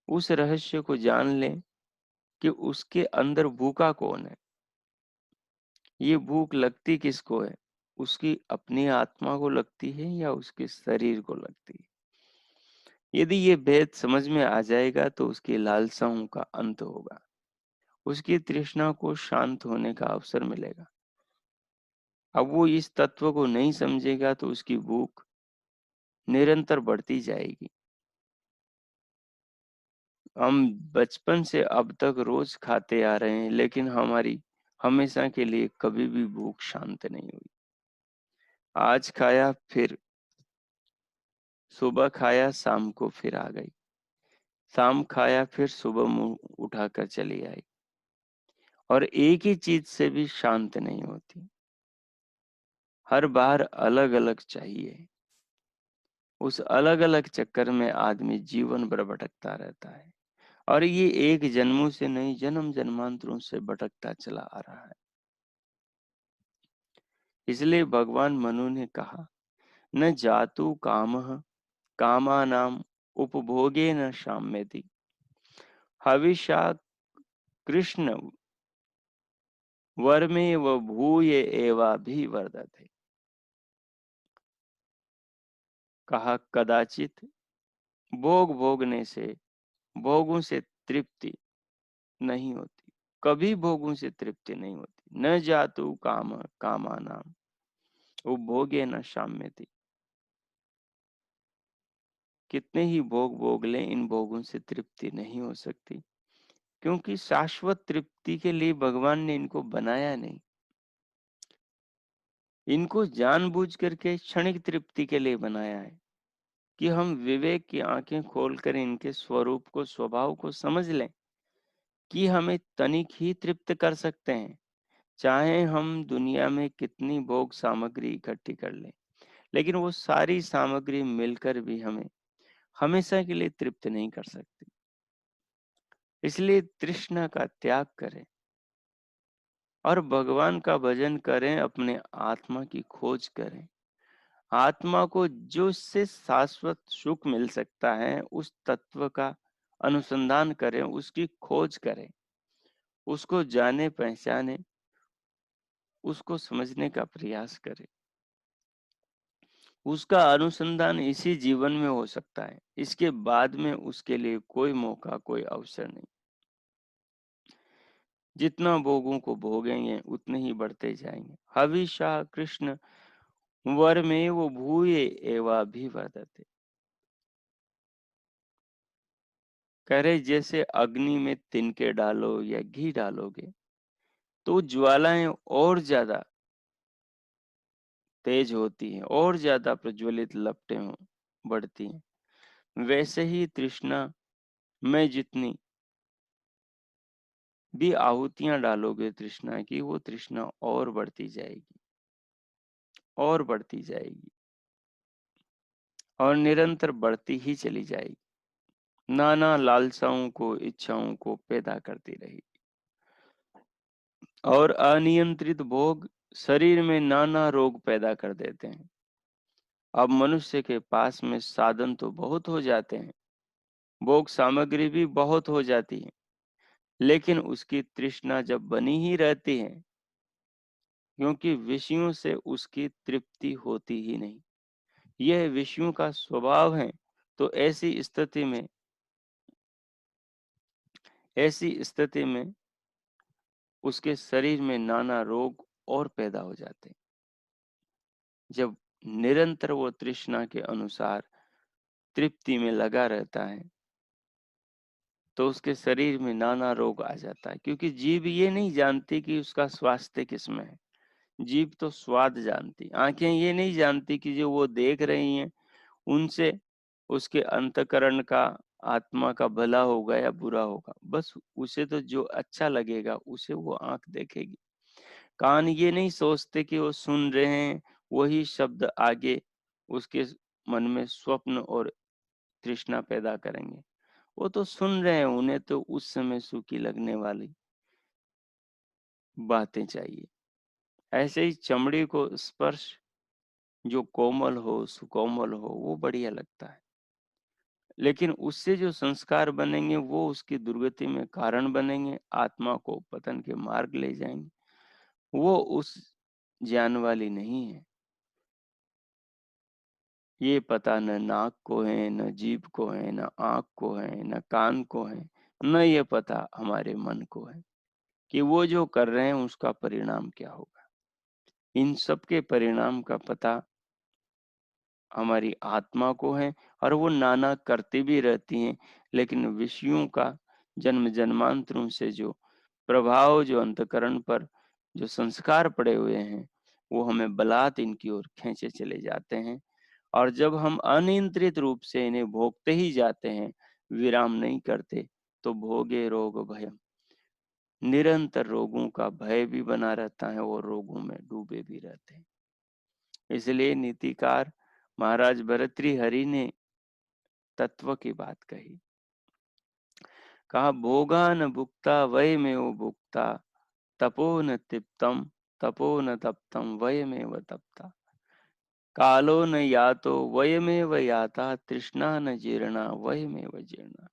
उस रहस्य को जान ले कि उसके अंदर भूखा कौन है। ये भूख लगती किसको है? उसकी अपनी आत्मा को लगती है या उसके शरीर को लगती है? यदि ये भेद समझ में आ जाएगा तो उसकी लालसाओं का अंत होगा, उसकी तृष्णा को शांत होने का अवसर मिलेगा। अब वो इस तत्व को नहीं समझेगा तो उसकी भूख निरंतर बढ़ती जाएगी। हम बचपन से अब तक रोज खाते आ रहे हैं, लेकिन हमारी हमेशा के लिए कभी भी भूख शांत नहीं हुई। आज खाया, फिर सुबह खाया, शाम को फिर आ गई। शाम खाया, फिर सुबह मुंह उठाकर चली आई। और एक ही चीज से भी शांत नहीं होती, हर बार अलग अलग चाहिए। उस अलग अलग चक्कर में आदमी जीवन भर भटकता रहता है, और ये एक जन्मों से नहीं, जन्म जन्मांतरों से भटकता चला आ रहा है। इसलिए भगवान मनु ने कहा, न जातु कामः कामानाम उपभोगेन शाम्यति, हविषा कृष्ण वर्मेव भूय एवाभिवर्धते। कहा, कदाचित भोग भोगने से, भोगों से तृप्ति नहीं होती, कभी भोगों से तृप्ति नहीं होती। न जातु काम कामानाम उपभोगे न शाम्यति। कितने ही भोग भोग लें, इन भोगों से तृप्ति नहीं हो सकती, क्योंकि शाश्वत तृप्ति के लिए भगवान ने इनको बनाया नहीं। इनको जानबूझ करके क्षणिक तृप्ति के लिए बनाया है, कि हम विवेक की आंखें खोलकर इनके स्वरूप को, स्वभाव को समझ लें, कि हमें तनिक ही तृप्त कर सकते हैं, चाहे हम दुनिया में कितनी भोग सामग्री इकट्ठी कर लें, लेकिन वो सारी सामग्री मिलकर भी हमें हमेशा के लिए तृप्त नहीं कर सकती। इसलिए तृष्णा का त्याग करें और भगवान का भजन करें, अपने आत्मा की खोज करें। आत्मा को जो से शाश्वत सुख मिल सकता है, उस तत्व का अनुसंधान करें, उसकी खोज करें, उसको जाने पहचाने, उसको समझने का प्रयास करे। उसका अनुसंधान इसी जीवन में हो सकता है। इसके बाद में उसके लिए कोई मौका, कोई अवसर नहीं। जितना भोगों को भोगेंगे उतने ही बढ़ते जाएंगे। हविषा कृष्ण वरमेव भूये एवाभिवर्धते। कह रहे जैसे अग्नि में तिनके डालो या घी डालोगे तो ज्वालाएं और ज्यादा तेज होती हैं, और ज्यादा प्रज्वलित लपटें हो बढ़ती हैं। वैसे ही तृष्णा में जितनी भी आहुतियां डालोगे तृष्णा की, वो तृष्णा और बढ़ती जाएगी, और बढ़ती जाएगी, और निरंतर बढ़ती ही चली जाएगी। नाना लालसाओं को, इच्छाओं को पैदा करती रही। और अनियंत्रित भोग शरीर में नाना रोग पैदा कर देते हैं। अब मनुष्य के पास में साधन तो बहुत हो जाते हैं, भोग सामग्री भी बहुत हो जाती है, लेकिन उसकी तृष्णा जब बनी ही रहती है, क्योंकि विषयों से उसकी तृप्ति होती ही नहीं। यह विषयों का स्वभाव है। तो ऐसी स्थिति में उसके शरीर में नाना रोग और पैदा हो जाते हैं। जब निरंतर वो तृष्णा के अनुसार तृप्ति में लगा रहता है, तो उसके शरीर में नाना रोग आ जाता है, क्योंकि जीभ ये नहीं जानती कि उसका स्वास्थ्य किसमें है। जीभ तो स्वाद जानती, आंखें ये नहीं जानती कि जो वो देख रही हैं उनसे उसके अंतःकरण का, आत्मा का भला होगा या बुरा होगा। बस उसे तो जो अच्छा लगेगा उसे वो आंख देखेगी। कान ये नहीं सोचते कि वो सुन रहे हैं, वही शब्द आगे उसके मन में स्वप्न और तृष्णा पैदा करेंगे। वो तो सुन रहे हैं, उन्हें तो उस समय सूखी लगने वाली बातें चाहिए। ऐसे ही चमड़ी को स्पर्श जो कोमल हो, सुकोमल हो, वो बढ़िया लगता है। लेकिन उससे जो संस्कार बनेंगे वो उसकी दुर्गति में कारण बनेंगे, आत्मा को पतन के मार्ग ले जाएंगे। वो उस ज्ञान वाली नहीं है। ये पता न नाक को है, न जीभ को है, न आँख को है, न कान को है, न ये पता हमारे मन को है कि वो जो कर रहे हैं उसका परिणाम क्या होगा। इन सब के परिणाम का पता हमारी आत्मा को है, और वो नाना करती भी रहती हैं। लेकिन विषयों का जन्म जन्मांतरों से जो प्रभाव, जो अंतःकरण पर जो संस्कार पड़े हुए हैं, वो हमें बलात् इनकी ओर खींचे चले जाते हैं। और जब हम अनियंत्रित रूप से इन्हें भोगते ही जाते हैं, विराम नहीं करते, तो भोगे रोग भयम्, निरंतर रोगों का भय भी बना रहता है और रोगों में डूबे भी रहते हैं। इसलिए नीतिकार महाराज भर्तृहरि ने तत्व की बात कही। कहा भोगा न भुक्ता वयमेव भुक्ता, तपो न तिप्तम तपो न तप्तम वयमेव तप्ता, कालो न यातो वयमेव याता, तृष्णा न जीर्णा वयमेव जीर्णा।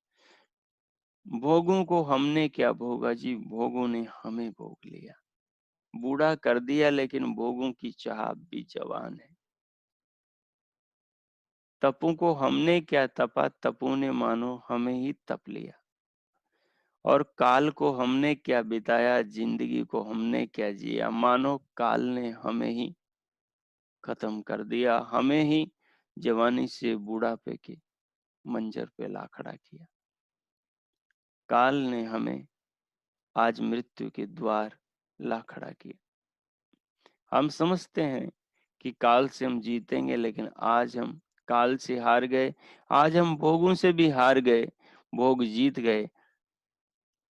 भोगों को हमने क्या भोगा जी, भोगों ने हमें भोग लिया, बूढ़ा कर दिया, लेकिन भोगों की चाह अब भी जवान है। तपों को हमने क्या तपा, तपों ने मानो हमें ही तप लिया। और काल को हमने क्या बिताया, जिंदगी को हमने क्या जिया, मानो काल ने हमें ही खत्म कर दिया, हमें ही जवानी से बूढ़ापे के मंजर पे ला खड़ा किया। काल ने हमें आज मृत्यु के द्वार ला खड़ा किया। हम समझते हैं कि काल से हम जीतेंगे, लेकिन आज हम काल से हार गए। आज हम भोगों से भी हार गए, भोग जीत गए।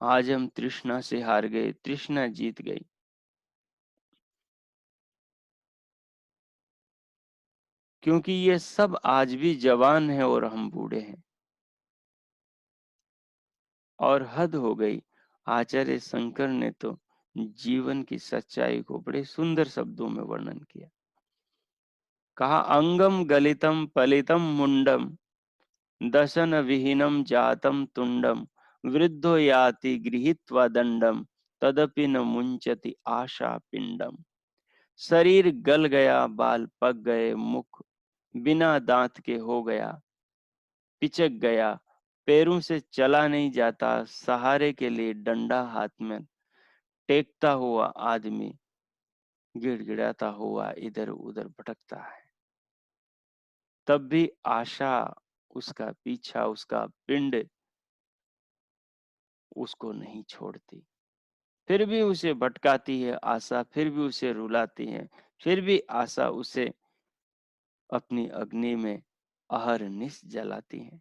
आज हम तृष्णा से हार गए, तृष्णा जीत गई। क्योंकि ये सब आज भी जवान है और हम बूढ़े हैं। और हद हो गई। आचार्य शंकर ने तो जीवन की सच्चाई को बड़े सुंदर शब्दों में वर्णन किया। कहा अंगम गलितम पलितम मुंडम, दशन विहीनम जातम तुंडम, वृद्धो याति गृहीत्वा दंडम, तदपि न मुंचति आशा पिंडम। शरीर गल गया, बाल पक गए, मुख बिना दांत के हो गया, पिचक गया, पैरों से चला नहीं जाता, सहारे के लिए डंडा हाथ में टेकता हुआ आदमी गिड़गिड़ाता हुआ इधर उधर भटकता है। तब भी आशा, उसका पीछा, उसका पिंड उसको नहीं छोड़ती। फिर भी उसे भटकाती है आशा, फिर भी उसे रुलाती है, फिर भी आशा उसे अपनी अग्नि में अहरनिश जलाती है।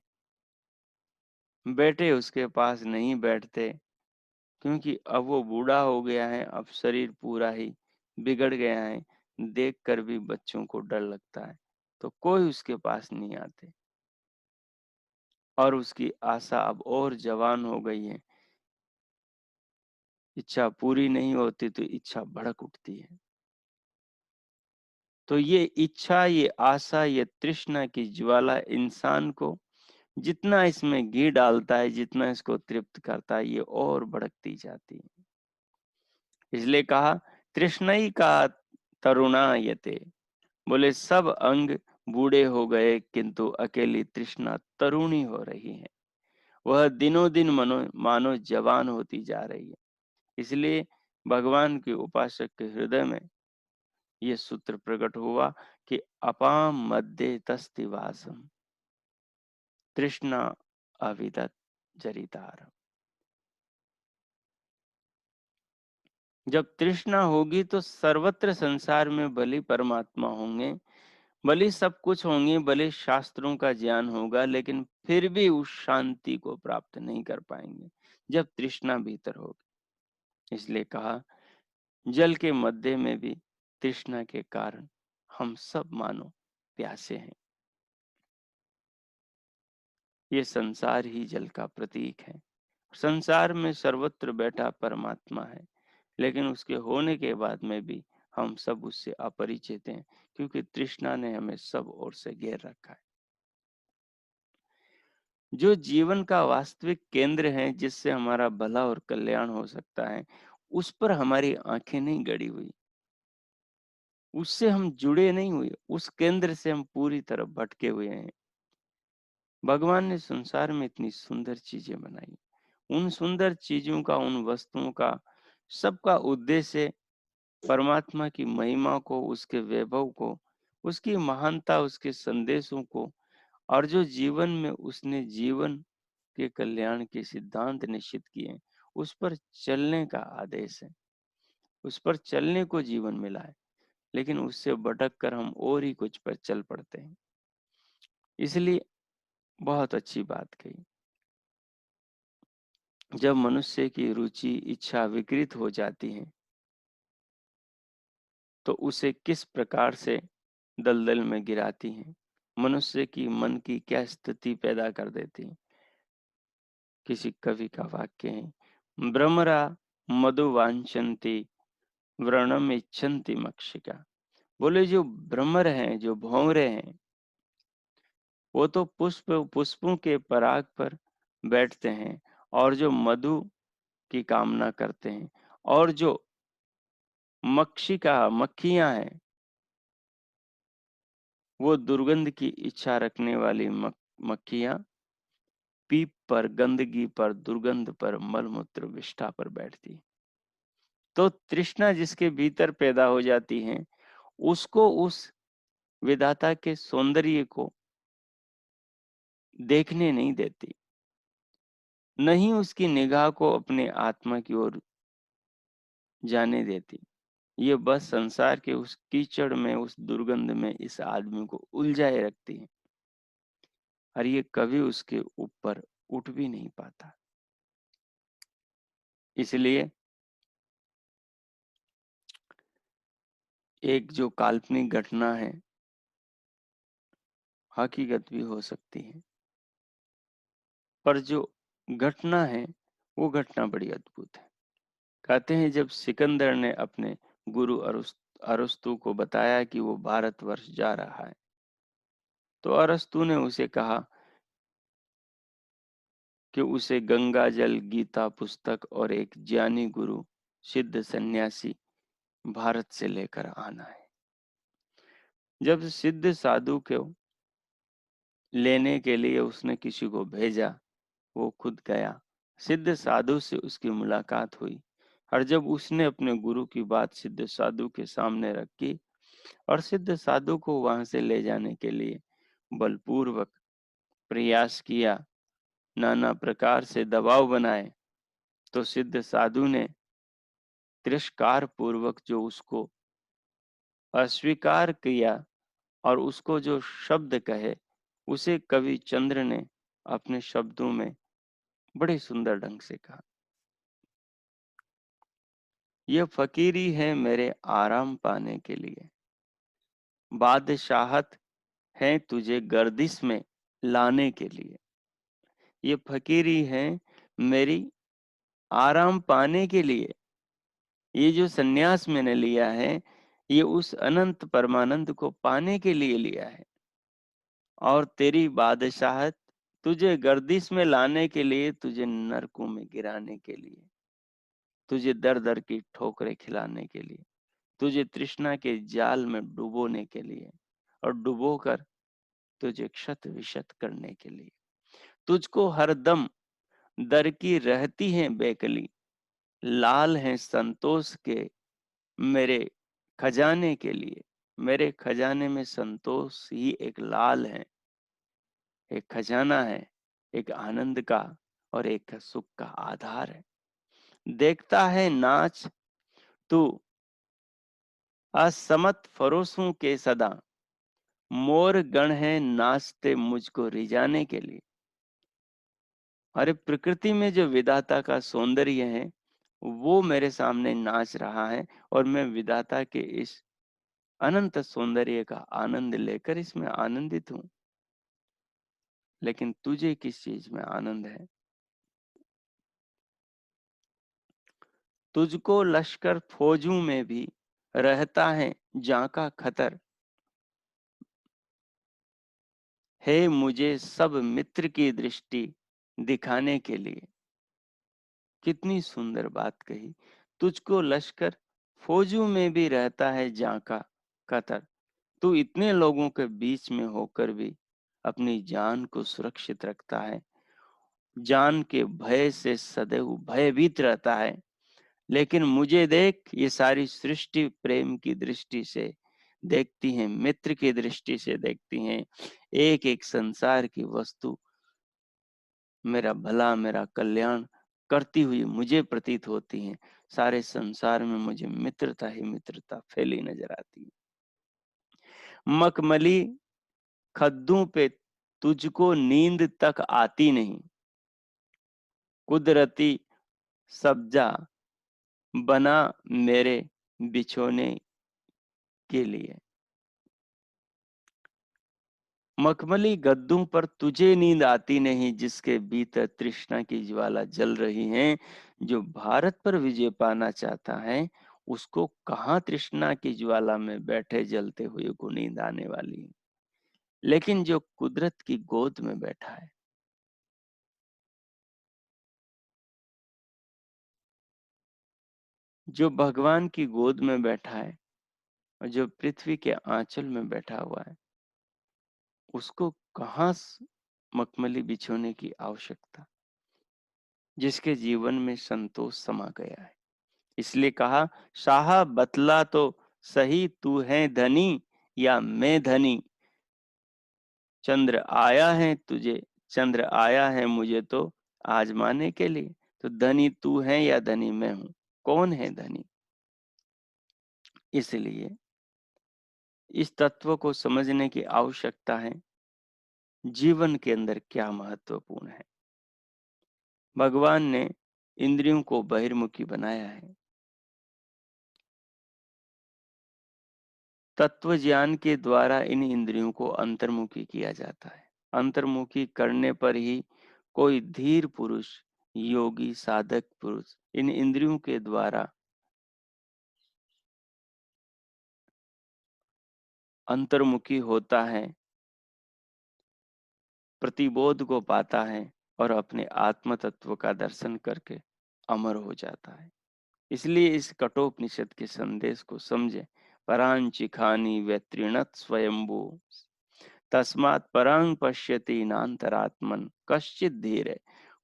बेटे उसके पास नहीं बैठते, क्योंकि अब वो बूढ़ा हो गया है, अब शरीर पूरा ही बिगड़ गया है। देखकर भी बच्चों को डर लगता है, तो कोई उसके पास नहीं आते। और उसकी आशा अब और जवान हो गई है, इच्छा पूरी नहीं होती तो इच्छा भड़क उठती है। तो ये इच्छा, ये आशा, ये तृष्णा की ज्वाला इंसान को जितना इसमें घी डालता है, जितना इसको तृप्त करता है, ये और भड़कती जाती है। इसलिए कहा, तृष्णई का तरुणायते। बोले सब अंग बूढ़े हो गए, किंतु अकेली तृष्णा तरुणी हो रही है। वह दिनों दिन मनो मानो जवान होती जा रही है। इसलिए भगवान के उपासक के हृदय में ये सूत्र प्रकट हुआ कि अपाम मध्य तस्ति वासम, तृष्णा अविदत जरितार। जब तृष्णा होगी तो सर्वत्र संसार में भले परमात्मा होंगे, भले सब कुछ होंगे, भले शास्त्रों का ज्ञान होगा, लेकिन फिर भी उस शांति को प्राप्त नहीं कर पाएंगे जब तृष्णा भीतर होगी। इसलिए कहा, जल के मध्य में भी तृष्णा के कारण हम सब मानो प्यासे हैं। ये संसार ही जल का प्रतीक है। संसार में सर्वत्र बैठा परमात्मा है, लेकिन उसके होने के बाद में भी हम सब उससे अपरिचित हैं, क्योंकि तृष्णा ने हमें सब ओर से घेर रखा है। जो जीवन का वास्तविक केंद्र है, जिससे हमारा भला और कल्याण हो सकता है, उस पर हमारी आंखें नहीं गड़ी हुई, उससे हम जुड़े नहीं हुए, उस केंद्र से हम पूरी तरह भटके हुए हैं। भगवान ने संसार में इतनी सुंदर चीजें बनाई, उन सुंदर चीजों का, उन वस्तुओं का, सबका उद्देश्य परमात्मा की महिमा को, उसके वैभव को, उसकी महानता, उसके संदेशों को, और जो जीवन में उसने जीवन के कल्याण के सिद्धांत निश्चित किए, उस पर चलने का आदेश है। उस पर चलने को जीवन मिला है, लेकिन उससे भटक कर हम और ही कुछ पर चल पड़ते हैं। इसलिए बहुत अच्छी बात कही, जब मनुष्य की रुचि इच्छा विकृत हो जाती है, तो उसे किस प्रकार से दलदल में गिराती हैं, मनुष्य की मन की क्या स्थिति पैदा कर देती हैं। किसी कवि का वाक्य है, भ्रमरा मधु वांछन्ति व्रणम इच्छन्ति मक्षिका। बोले जो भ्रमर हैं, जो भौंरे हैं, वो तो पुष्पों के पराग पर बैठते हैं, और जो मधु की कामना करते हैं, और जो मक्षिका मक्खियां हैं, वो दुर्गंध की इच्छा रखने वाली मक्खियां पीप पर, गंदगी पर, दुर्गंध पर, मलमूत्र विष्ठा पर बैठती। तो तृष्णा जिसके भीतर पैदा हो जाती है, उसको उस विधाता के सौंदर्य को देखने नहीं देती, नहीं उसकी निगाह को अपने आत्मा की ओर जाने देती। ये बस संसार के उस कीचड़ में, उस दुर्गंध में इस आदमी को उलझाए रखती है, और ये कभी उसके ऊपर उठ भी नहीं पाता। इसलिए एक जो काल्पनिक घटना है, हकीकत भी हो सकती है, पर जो घटना है, वो घटना बड़ी अद्भुत है। कहते हैं, जब सिकंदर ने अपने गुरु अरस्तु को बताया कि वो भारतवर्ष जा रहा है, तो अरस्तु ने उसे कहा कि उसे गंगा जल, गीता पुस्तक और एक ज्ञानी गुरु, सिद्ध सन्यासी भारत से लेकर आना है। जब सिद्ध साधु को लेने के लिए उसने किसी को भेजा, वो खुद गया। सिद्ध साधु से उसकी मुलाकात हुई और जब उसने अपने गुरु की बात सिद्ध साधु के सामने रखी और सिद्ध साधु को वहां से ले जाने के लिए बलपूर्वक प्रयास किया, नाना प्रकार से दबाव बनाए, तो सिद्ध साधु ने तिरस्कार पूर्वक जो उसको अस्वीकार किया और उसको जो शब्द कहे, उसे कवि चंद्र ने अपने शब्दों में बड़े सुंदर ढंग से कहा। ये फकीरी है मेरे आराम पाने के लिए, बादशाहत है तुझे गर्दिश में लाने के लिए। ये फकीरी है मेरी आराम पाने के लिए। ये जो सन्यास मैंने लिया है, ये उस अनंत परमानंद को पाने के लिए लिया है। और तेरी बादशाहत तुझे गर्दिश में लाने के लिए, तुझे नरकों में गिराने के लिए, तुझे दर दर की ठोकरें खिलाने के लिए, तुझे तृष्णा के जाल में डुबोने के लिए और डुबोकर तुझे क्षत विक्षत करने के लिए। तुझको हरदम दर की रहती है बेकली, लाल हैं संतोष के मेरे खजाने के लिए। मेरे खजाने में संतोष ही एक लाल है, एक खजाना है, एक आनंद का और एक सुख का आधार है। देखता है नाच तू असमत फरोसों के सदा, मोर गण है नाचते मुझको रिझाने के लिए। अरे प्रकृति में जो विधाता का सौंदर्य है, वो मेरे सामने नाच रहा है और मैं विधाता के इस अनंत सौंदर्य का आनंद लेकर इसमें आनंदित हूँ। लेकिन तुझे किस चीज में आनंद है? तुझको लश्कर फौजों में भी रहता है जाका खतर, है मुझे सब मित्र की दृष्टि दिखाने के लिए। कितनी सुंदर बात कही। तुझको लश्कर फौजों में भी रहता है जाका खतर, तू इतने लोगों के बीच में होकर भी अपनी जान को सुरक्षित रखता है, जान के भय से सदैव भयभीत रहता है। लेकिन मुझे देख, ये सारी सृष्टि प्रेम की दृष्टि से देखती है, मित्र की दृष्टि से देखती हैं। एक एक संसार की वस्तु मेरा भला मेरा कल्याण करती हुई मुझे प्रतीत होती हैं। सारे संसार में मुझे मित्रता ही मित्रता फैली नजर आती है। मखमली खद्दों पे तुझको नींद तक आती नहीं, कुदरती सब्जा बना मेरे बिछोने के लिए। मखमली गद्दों पर तुझे नींद आती नहीं, जिसके भीतर तृष्णा की ज्वाला जल रही है। जो भारत पर विजय पाना चाहता है, उसको कहाँ तृष्णा की ज्वाला में बैठे जलते हुए को नींद आने वाली है। लेकिन जो कुदरत की गोद में बैठा है, जो भगवान की गोद में बैठा है और जो पृथ्वी के आंचल में बैठा हुआ है, उसको कहाँ मखमली बिछोने की आवश्यकता, जिसके जीवन में संतोष समा गया है। इसलिए कहा, शाह बतला तो सही, तू है धनी या मैं धनी। चंद्र आया है तुझे, चंद्र आया है मुझे तो आजमाने के लिए। तो धनी तू है या धनी मैं हूं? कौन है धनी? इसलिए इस तत्व को समझने की आवश्यकता है। जीवन के अंदर क्या महत्वपूर्ण है? भगवान ने इंद्रियों को बहिर्मुखी बनाया है। तत्व ज्ञान के द्वारा इन इंद्रियों को अंतर्मुखी किया जाता है। अंतर्मुखी करने पर ही कोई धीर पुरुष, योगी, साधक पुरुष इन इंद्रियों के द्वारा अंतर्मुखी होता है, प्रतिबोध को पाता है और अपने आत्म तत्व का दर्शन करके अमर हो जाता है। इसलिए इस कठोपनिषद के संदेश को समझे। परांचिखानी व्यतीर्णत स्वयंभू तस्मात् परं पश्यति नान्तरात्मन कश्चित धीर है।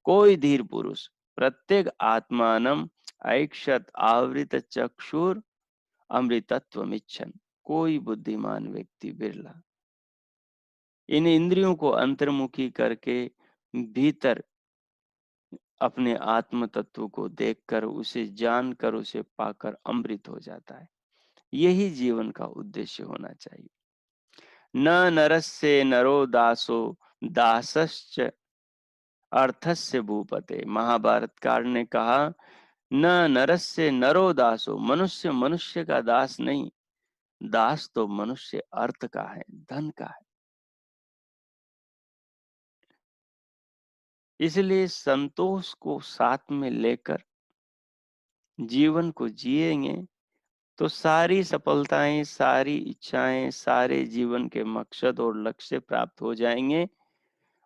कोई धीर पुरुष प्रत्येक आत्मानम ऐक्षत आवृत चक्षुर अमृतत्वमिच्छन। कोई बुद्धिमान व्यक्ति बिरला इन इंद्रियों को अंतर्मुखी करके भीतर अपने आत्म तत्व को देखकर, उसे जानकर, उसे पाकर अमृत हो जाता है। यही जीवन का उद्देश्य होना चाहिए। न नरस्य नरो दासो दासश्च अर्थस्य भूपते। महाभारतकार ने कहा, न नरस्य नरो दासो, मनुष्य मनुष्य का दास नहीं, दास तो मनुष्य अर्थ का है, धन का है। इसलिए संतोष को साथ में लेकर जीवन को जिएंगे तो सारी सफलताएं, सारी इच्छाएं, सारे जीवन के मकसद और लक्ष्य प्राप्त हो जाएंगे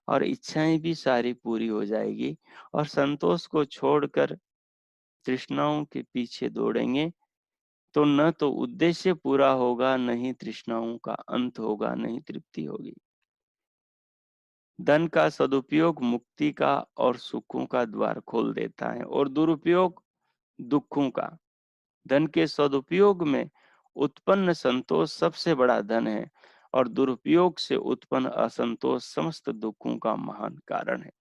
और इच्छाएं भी सारी पूरी हो जाएगी। और संतोष को छोड़कर तृष्णाओं के पीछे दौड़ेंगे तो न तो उद्देश्य पूरा होगा, न ही तृष्णाओं का अंत होगा, न ही तृप्ति होगी। धन का सदुपयोग मुक्ति का और सुखों का द्वार खोल देता है और दुरुपयोग दुखों का। धन के सदुपयोग में उत्पन्न संतोष सबसे बड़ा धन है और दुरुपयोग से उत्पन्न असंतोष समस्त दुखों का महान कारण है।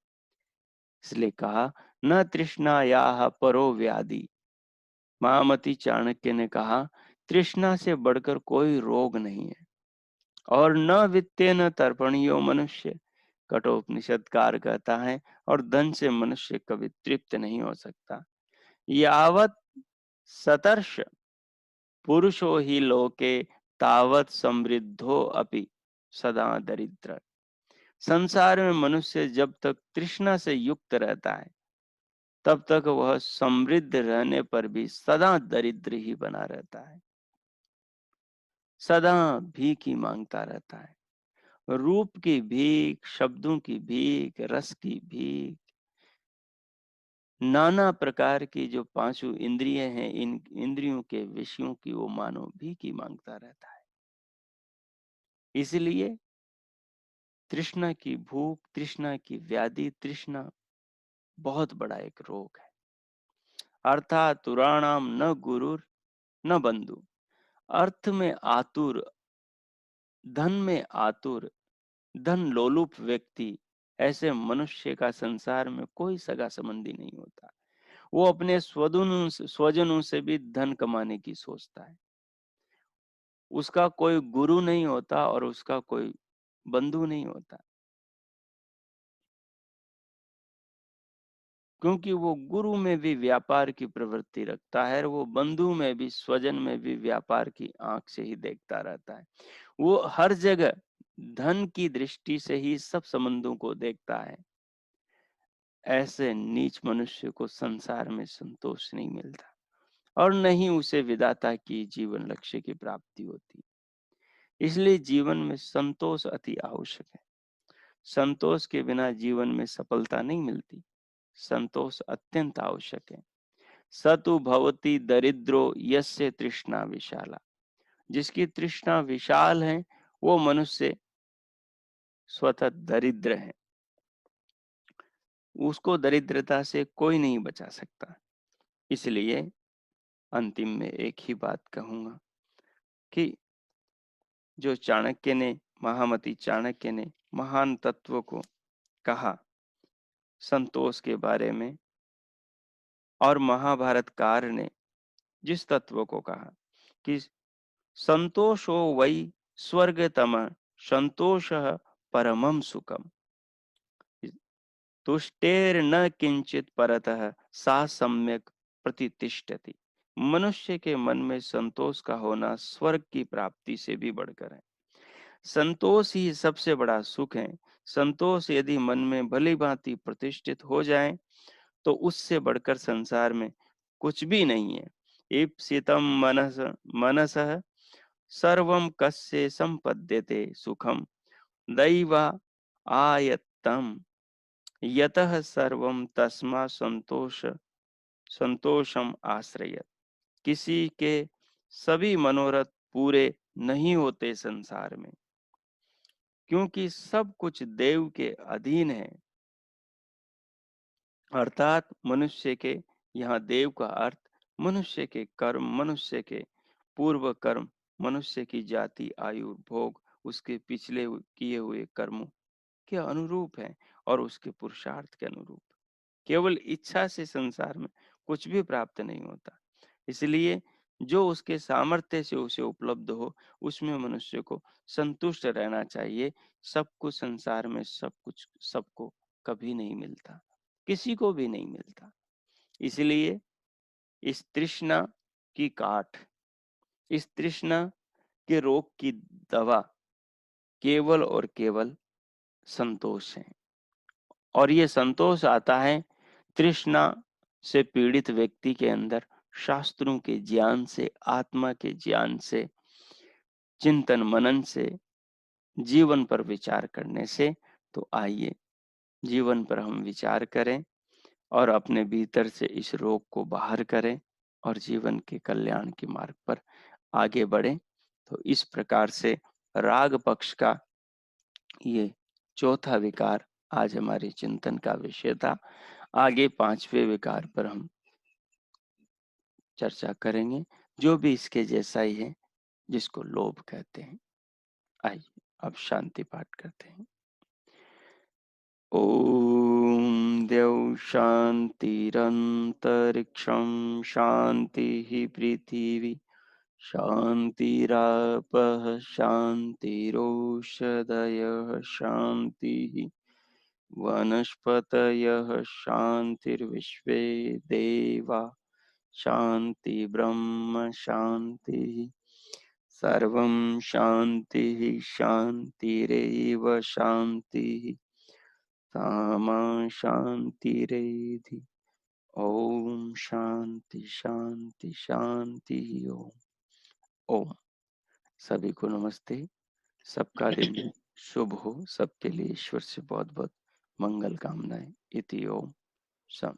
इसलिए कहा, न तृष्णायाः परो व्याधि। महामती चाणक्य ने कहा, तृष्णा से बढ़कर कोई रोग नहीं है। और न वित्तेन तर्पणीयो मनुष्य। कठोपनिषदकार कहता है, और धन से मनुष्य कभी तृप्त नहीं हो सकता। यावत सतर्ष पुरुषो ही लोके तावत समृद्धो अपि सदा दरिद्र। संसार में मनुष्य जब तक तृष्णा से युक्त रहता है, तब तक वह समृद्ध रहने पर भी सदा दरिद्र ही बना रहता है, सदा भीख ही मांगता रहता है। रूप की भीख, शब्दों की भीख, रस की भीख, नाना प्रकार की जो पांचों इंद्रिय हैं, इन इंद्रियों के विषयों की वो मानो भीख ही मांगता रहता है। इसलिए तृष्णा की भूख, तृष्णा की व्याधि, तृष्णा बहुत बड़ा एक रोग है। अर्थात तुराणाम न गुरुर न बंधु। अर्थ में आतुर, धन में आतुर, धन लोलुप व्यक्ति, ऐसे मनुष्य का संसार में कोई सगा संबंधी नहीं होता। वो अपने स्वजनों से भी धन कमाने की सोचता है। उसका कोई गुरु नहीं होता और उसका कोई बंधु नहीं होता, क्योंकि वो गुरु में भी व्यापार की प्रवृत्ति रखता है और वो बंधु में भी, स्वजन में भी व्यापार की आंख से ही देखता रहता है। वो हर जगह धन की दृष्टि से ही सब संबंधों को देखता है। ऐसे नीच मनुष्य को संसार में संतोष नहीं मिलता और न ही उसे विधाता की जीवन लक्ष्य की प्राप्ति होती। इसलिए जीवन में संतोष अति आवश्यक है। संतोष के बिना जीवन में सफलता नहीं मिलती। संतोष अत्यंत आवश्यक है। सतु भवति दरिद्रो यस्य तृष्णा विशाला। जिसकी तृष्णा विशाल है, वो मनुष्य स्वतः दरिद्र है। उसको दरिद्रता से कोई नहीं बचा सकता। इसलिए अंतिम में एक ही बात कहूंगा कि जो चाणक्य ने, महामती चाणक्य ने महान तत्व को कहा संतोष के बारे में, और महाभारतकार ने जिस तत्व को कहा कि संतोषो वै स्वर्गतम संतोषः परमं सुखम, तुष्टेर्न किंचित परतः सा सम्यक प्रतितिष्ठति। मनुष्य के मन में संतोष का होना स्वर्ग की प्राप्ति से भी बढ़कर है। संतोष ही सबसे बड़ा सुख है। संतोष यदि मन में भली भांति प्रतिष्ठित हो जाए तो उससे बढ़कर संसार में कुछ भी नहीं है। ईप्सितं मनसः सर्वं कस्य संपद्यते सुखम दैवा आयत्तम यतः सर्वं तस्मा संतोष संतोषम आश्रयत। किसी के सभी मनोरथ पूरे नहीं होते संसार में, क्योंकि सब कुछ देव के अधीन है। अर्थात मनुष्य के, यहाँ देव का अर्थ मनुष्य के कर्म, मनुष्य के पूर्व कर्म, मनुष्य की जाति, आयु, भोग, उसके पिछले किए हुए कर्मों के अनुरूप है और उसके पुरुषार्थ के अनुरूप। केवल इच्छा से संसार में कुछ भी प्राप्त नहीं होता। इसलिए जो उसके सामर्थ्य से उसे उपलब्ध हो, उसमें मनुष्य को संतुष्ट रहना चाहिए। सब कुछ संसार में, सब कुछ सबको कभी नहीं मिलता, किसी को भी नहीं मिलता। इसलिए इस तृष्णा की काट, इस तृष्णा के रोग की दवा केवल और केवल संतोष है। और ये संतोष आता है तृष्णा से पीड़ित व्यक्ति के अंदर शास्त्रों के ज्ञान से, आत्मा के ज्ञान से, चिंतन मनन से, जीवन पर विचार करने से। तो आइए जीवन पर हम विचार करें और अपने भीतर से इस रोग को बाहर करें और जीवन के कल्याण के मार्ग पर आगे बढ़ें। तो इस प्रकार से राग पक्ष का ये चौथा विकार आज हमारे चिंतन का विषय था। आगे पांचवें विकार पर हम चर्चा करेंगे, जो भी इसके जैसा ही है, जिसको लोभ कहते हैं। आइए अब शांति पाठ करते हैं। ओम द्यौ शांतिरंतरिक्षं शांति पृथिवी शांतिरापः शांतिरोषधयः शांतिः वनस्पतयः शांतिर्विश्वे देवा शांति ब्रह्म शांतिः सर्वं शांतिः शांतिरेव शांतिः सामा शांतिरेधि। ओम शांति शांति शांति। ओम। ओम। सभी को नमस्ते। सबका दिन शुभ हो, सबके लिए ईश्वर से बहुत बहुत मंगल कामनाएं। इति ओम। सम।